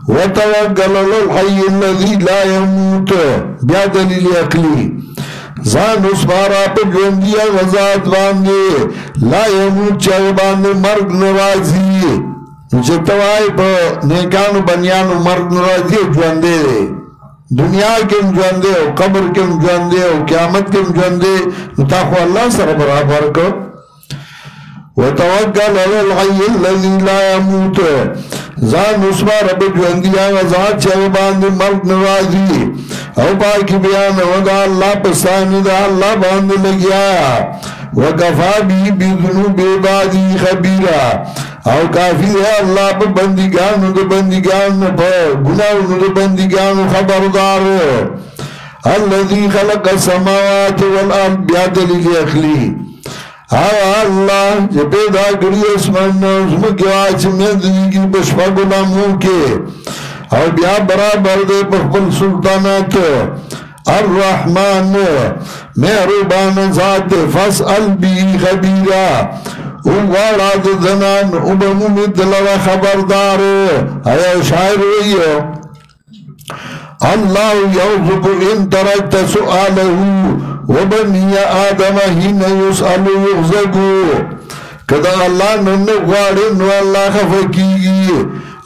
وتوکل الحی الذی لا يموت بیا دلیل اقلی زان اسمارا پا جوندیا غزات باندے لا يموت چاہ باندے مرگ نرازی چتوائی پا نیکانو بنیانو مرگ نرازی جوندے دے دنیا کم جواندے ہو قبر کم جواندے ہو قیامت کم جواندے نتاخو اللہ سر برابر کو وَتَوَكَّلْ عَلَى الْحَيِّ الَّذِي لَا يَمُوتُ زان اسما رب جواندیا غزات چاہباند مرد نرازی او پاکی بیان ودا اللہ پستانی دا اللہ باند لگیا وَقَفَا بِي بِذُنُوبِ عِبَادِي خَبِيرًا او کافی ہے اللہ پا بندگانو دا بندگانو پا گناہو دا بندگانو خبردار الذي خلق السماوات والارض بیا دلیل اخلی اللہ جب پیدا کری اسمان اسمکی آج میں دیگی بشفا غلاموں کے او بیا برابر دے بخبل سلطانات الرحمن مہربان ذات فاسأل بی خبیرہ اوارا دنان اممید لوا خبردار آیا شاعر ویو اللہ یوزب ان ترکت سؤالہو وبنی آدم ہین یسألو یغزگو کدا اللہ ننگواری نو اللہ خفقیگی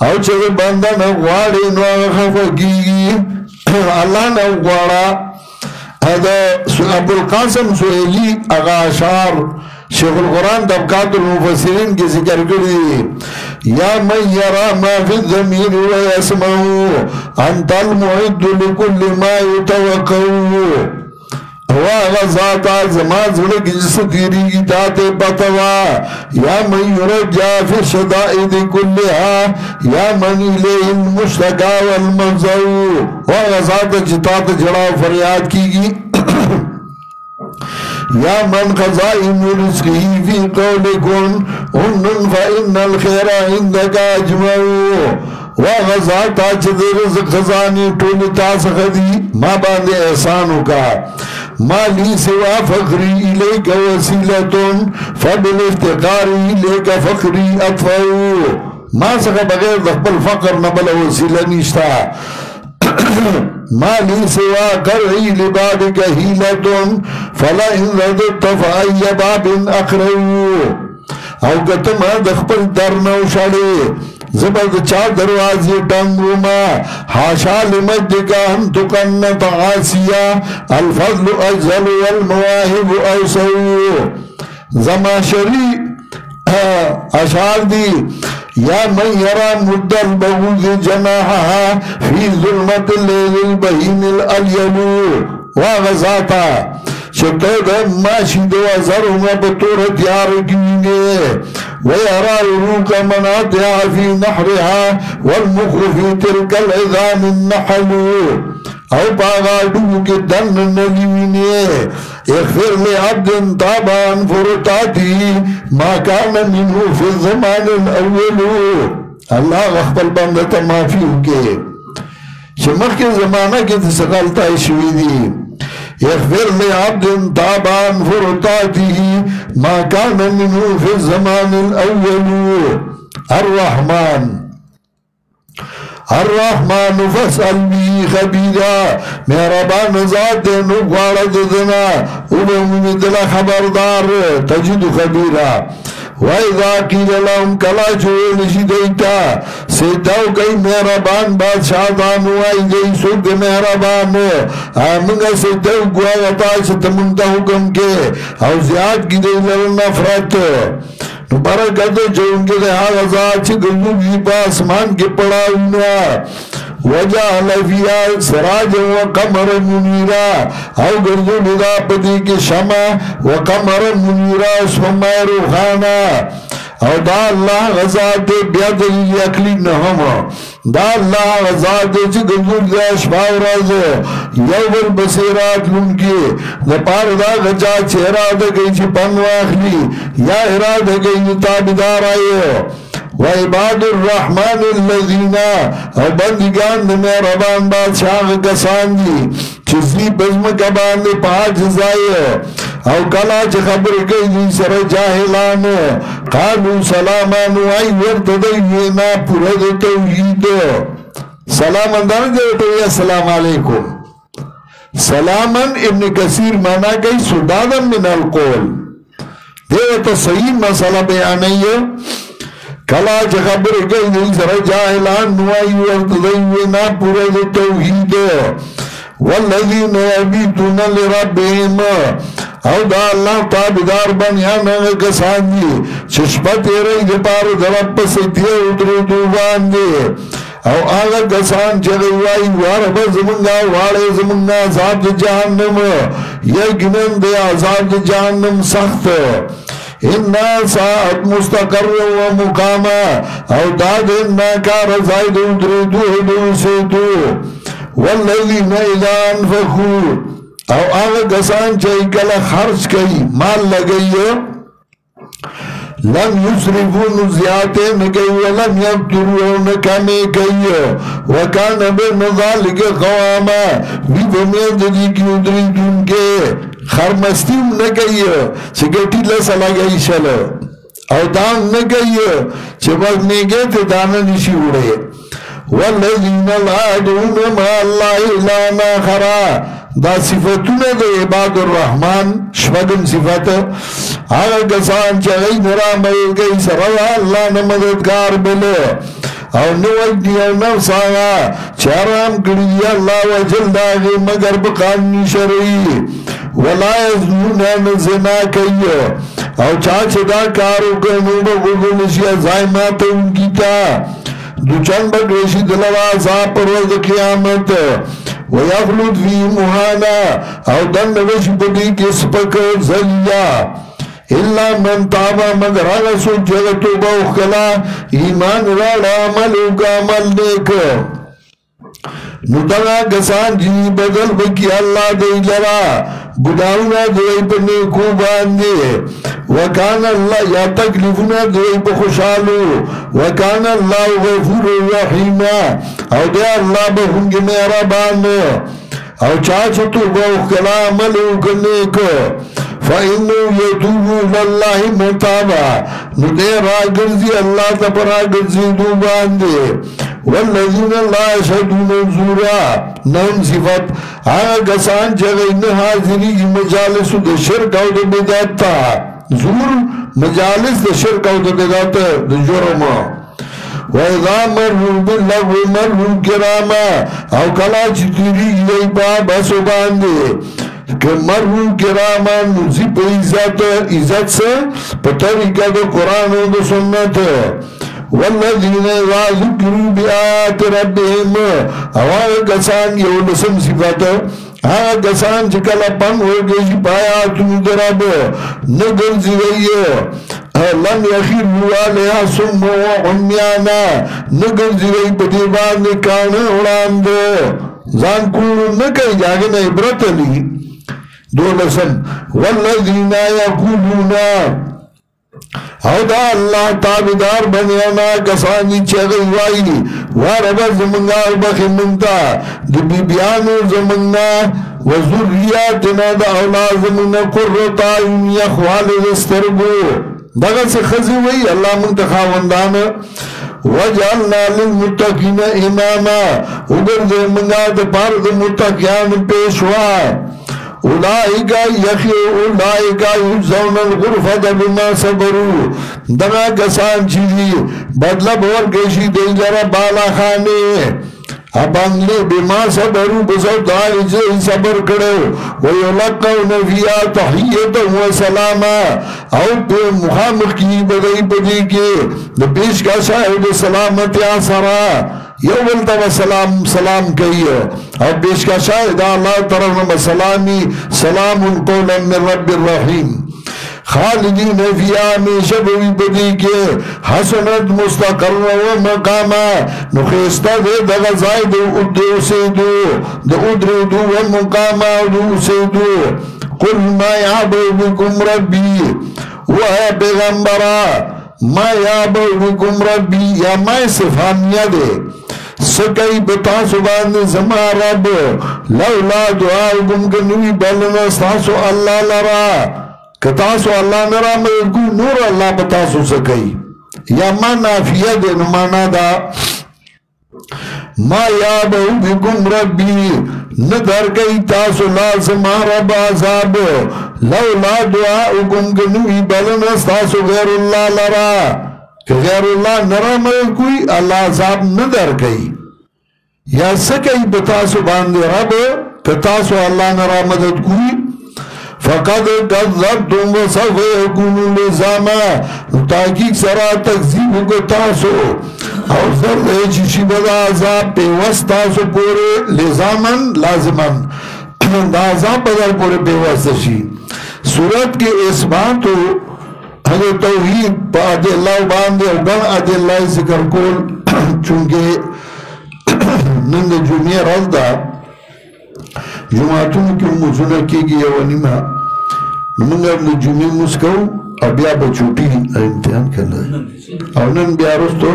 او چه بندہ نگواری نو خفقیگی اللہ نگوارا ابو القاسم سویلی اغاشار شیخ القرآن طبقات المفسرین کی ذکر کری یا من یرا ما فی الضمیر و یسمعو انت المعد لکل ما یتوقعو غزاتا زمان زلق جس تیری کی تاتے پتوا یا من یرجا فی الشدائد کلها یا من الیہ المشتقا والمنزو غزاتا جتات جڑا فریاد کی گی یا من خزائن رزقی فی قولکن انن فإن الخیر عندک اجمعو وغزاتا چد رزق خزانی طول تاسخدی ما باندے احسانو کا مالی سوا فقری الیک وسیلتن فبالافتقاری الیک فقری اطفعو ما سکا بغیر دخبل فقر نبل وسیلہ نشتا مالی سوا قرعی لبابک حیلتن فلا ان ردت فائی باب اقرعو او گتم دخبل درنو شڑے زبرد چا دروازی ٹنگو ما حاشا لمجدکا ہم تکنت عاسیا الفضل اجزل والمواہب اوسو زماشری اشعار دی یا من یرا مد البغوز جناحا فی ظلمت اللیل البہین الالیلو واغزاتا شتود ماشی دو ازرهم بطور تیار کینے ویرا روک مناتع فی نحرها والمخر فی تلک العظام النحلو او باغادو کے دن نلیوینے اغفر لعبد طابان فرطاتی ما کان منہو فی الزمان الاولو اللہ غفل بندتا معافیو کے شمخ کے زمانہ کی تسقلتا شوی دی اغفر لعبد طابان فرطاتی ما کان منہو فی الزمان الاولو الرحمن فاسأل به خبيرا مهربان ذات نقوارد دنا وبمدل خبردار تجد خبيرا وَإِذَا قِيلَ لَهُمْ کلا چوئے نشی دیتا سیداو کئی مہربان بادشاہ دانو آئی گئی سوک مہربان آمنگا سیداو گواغتا ستمنگتا حکم کے او زیاد کی دی لرن نفرت نو برکت چونکہ دے آغازا چھ گلو بھی پاسمان کے پڑاؤنا وجعل فيها سراجا وقمرا منيرا او گردو لدا پدی کے شمع وقمرا منيرا اسمما روحانا او دا اللہ غزات بیادلی اکلی نہما دا اللہ غزات چی گردو لدا شفاو رازو یوبر بسیرات لنکی دا پار دا غجا چہرہ دا گئی چی پنواخلی یا ارادہ گئی تابدار آئیو وعباد الرحمن الذین او بندگان مہربان بادشاہ کسان دی چیزی بزم کبان دی پاک جزائی او کلا چی خبر کئی دی سر جاہلان قالو سلامان وائی ورد دینا پورد توحید سلامان دانا دیتا ہے السلام علیکم سلامان ابن کثیر مانا گئی سدادا من القول دیتا صحیح مسئلہ بیانی ہے کلا چه خبر گئی دی سر جاہلان نوائی ورد دینا پورد توحید والذین یبیتون لربهم او دا اللہ تابدار بنیانا کسان دی چشپت ایرئی دی پار درب پسیتی اترو دوبان دی او آغا کسان چگوائی وارب زمنگا وارے زمنگا عذاب جہنم یکنن دی عذاب جہنم سخت اِنَّا سَاعَتْ مُسْتَقَرَّ وَمُقَامًا او داد اِنَّا کار زائد ادردو حدوسیتو وَالَّذِينَ اِذَا انفقوا او آغا کسان چاہی کلا خرچ کئی مال لگئی لم یسرفون زیادے نکئی ولم یبترو نکانے کئی وکان بین ذالک قواما وی بمید دی کی ادری دون کے خرمستیم نکئی چگٹی لسا لگئی شل او دان نکئی چبک نیگے تے دانا نشی اڑے والذین لا دون ما اللہ الانا خرا دا صفتون دا عباد الرحمن شفدن صفت آگا کسان چاہی نرامل گئی سر اللہ نمددگار بلو او نوجدی او نفس آگا چارام کری اللہ و جلد آگی مگر بقاننی شرعی ولا یزنون زنا کئی او چاچ دا کارو کنو بغضنشی ازائمات ان کی تا دو چند بگریشی دلوا عذاب پر وزد قیامت وَيَخْلُدْ فِي مُحَانَا او دن نوش بدی کس پکر زلیا اللہ من تابا مگر آگا سو جگتو باوخلا ایمان راڑا عملو کا عمل دیکھ نتنا کسان جی بدل بکی اللہ دی لرا گناہونا دی پر نیکو باندے وکان اللہ یا تکلیفنا دی پر خوشحالو وکان اللہ غفور الرحیم او دی اللہ بخونگ میرا باندے او چاچتو باوخلا عملو کنیکو فَإِنُّ يَتُوبُ لَلَّهِ مُتَابًا ندے راگرزی اللہ تب راگرزی دو باندے وَالَّذِينَ لَا يَشْهَدُونَ الزُّورَ نون صفت آگا کسان جگہ حاضری کی مجالس دا شرک او دا بدعت تا زور مجالس دا شرک او دا بدعت دا جرم وَإِذَا مَرُّوا بِاللَّغْوِ مَرُّوا كِرَامًا او کلا چتیری گئی بابا سو باندے کہ مرحو کرامان نزیب عزت سے پتریکہ دا قرآن و دا سنت والذین اذا ذکروا بآیات ربهم آغا کسان یو لسم صفت آغا کسان چکل پن ہو گئی پایات ندرب نگر زیوئی لن یخیروا علیہا سم و عمیانا نگر زیوئی پتیبان نکانے اڑان دو زان کولو نکئی جاگن عبرت لی دولسم والذین یقولون او دا اللہ تابدار بنیانا کسانی چگئی وائی واربا زمنگا بخی منتا دی بیانو زمنگا وزوریاتنا دا اولاد زمنگا قررتا امی اخوال دسترگو دغه سے خزی وی الله منتخاوندان وجعلنا للمتقین اماما وګرځې موږ د پاره د متقیان پیشوا اولئک یجزون الغرفة بما صبروا دغه کسان چې بدله ورکړي شي د لره بالا خانه ابانګله بما صبروا بزودای چې صبر کړو ويلقون فيها تحيه وسلاما او په محمد کی بدای بدی کې د پیش کا شاهد سلامتی سره یو ولته سلام کوي او پیش کا شاهد الله تعالی سلامي سلام قولا من رب الرحیم خالدین فیها ہمیشہ بوی بدی کے حسنت مستقر و مقاما نخیستا دے دغا زائد ادو سیدو دا ادردو و مقاما ادو سیدو قل ما یعبو بکم ربی وہا پیغمبرا ما یعبو بکم ربی یا ما صفانیہ دے سکئی بتا سبان زما رب لولا دعاؤکم کنوی بلنا ستاسو اللہ لرا کتاسو اللہ نرامد کو نور اللہ بتاسو سکئی یا ما نافیہ دے نمانا دا ما یابو بکم ربی ندر کئی تاسو لازم رب عذاب لولا دعاؤکم کنوی بلنا ستاسو غیر اللہ لرا کہ غیر اللہ نرامد کوئی اللہ عذاب ندر کئی یا سکئی بتاسو باندے رب کتاسو اللہ نرامد کوئی فقد کذبتم وسوف یکون لزاما تحقیق سرا تکذیب کو تاسو اور ضرور چشی بدا عذاب پیوست تاسو پورے لزامن لازمن دا عذاب بدر پورے پیوست شی صورت کے اثباتو حضرت توحید پا عدی اللہ باندے اور گن عدی اللہ ذکر کول چونکہ نند جمعہ رض دا جماعتوں کی مزنہ کی گئی ونیمہ منگا اپنے جمعی مسکو اور بیا بچوٹی امتحان کرنا ہے اور نن بیا رستو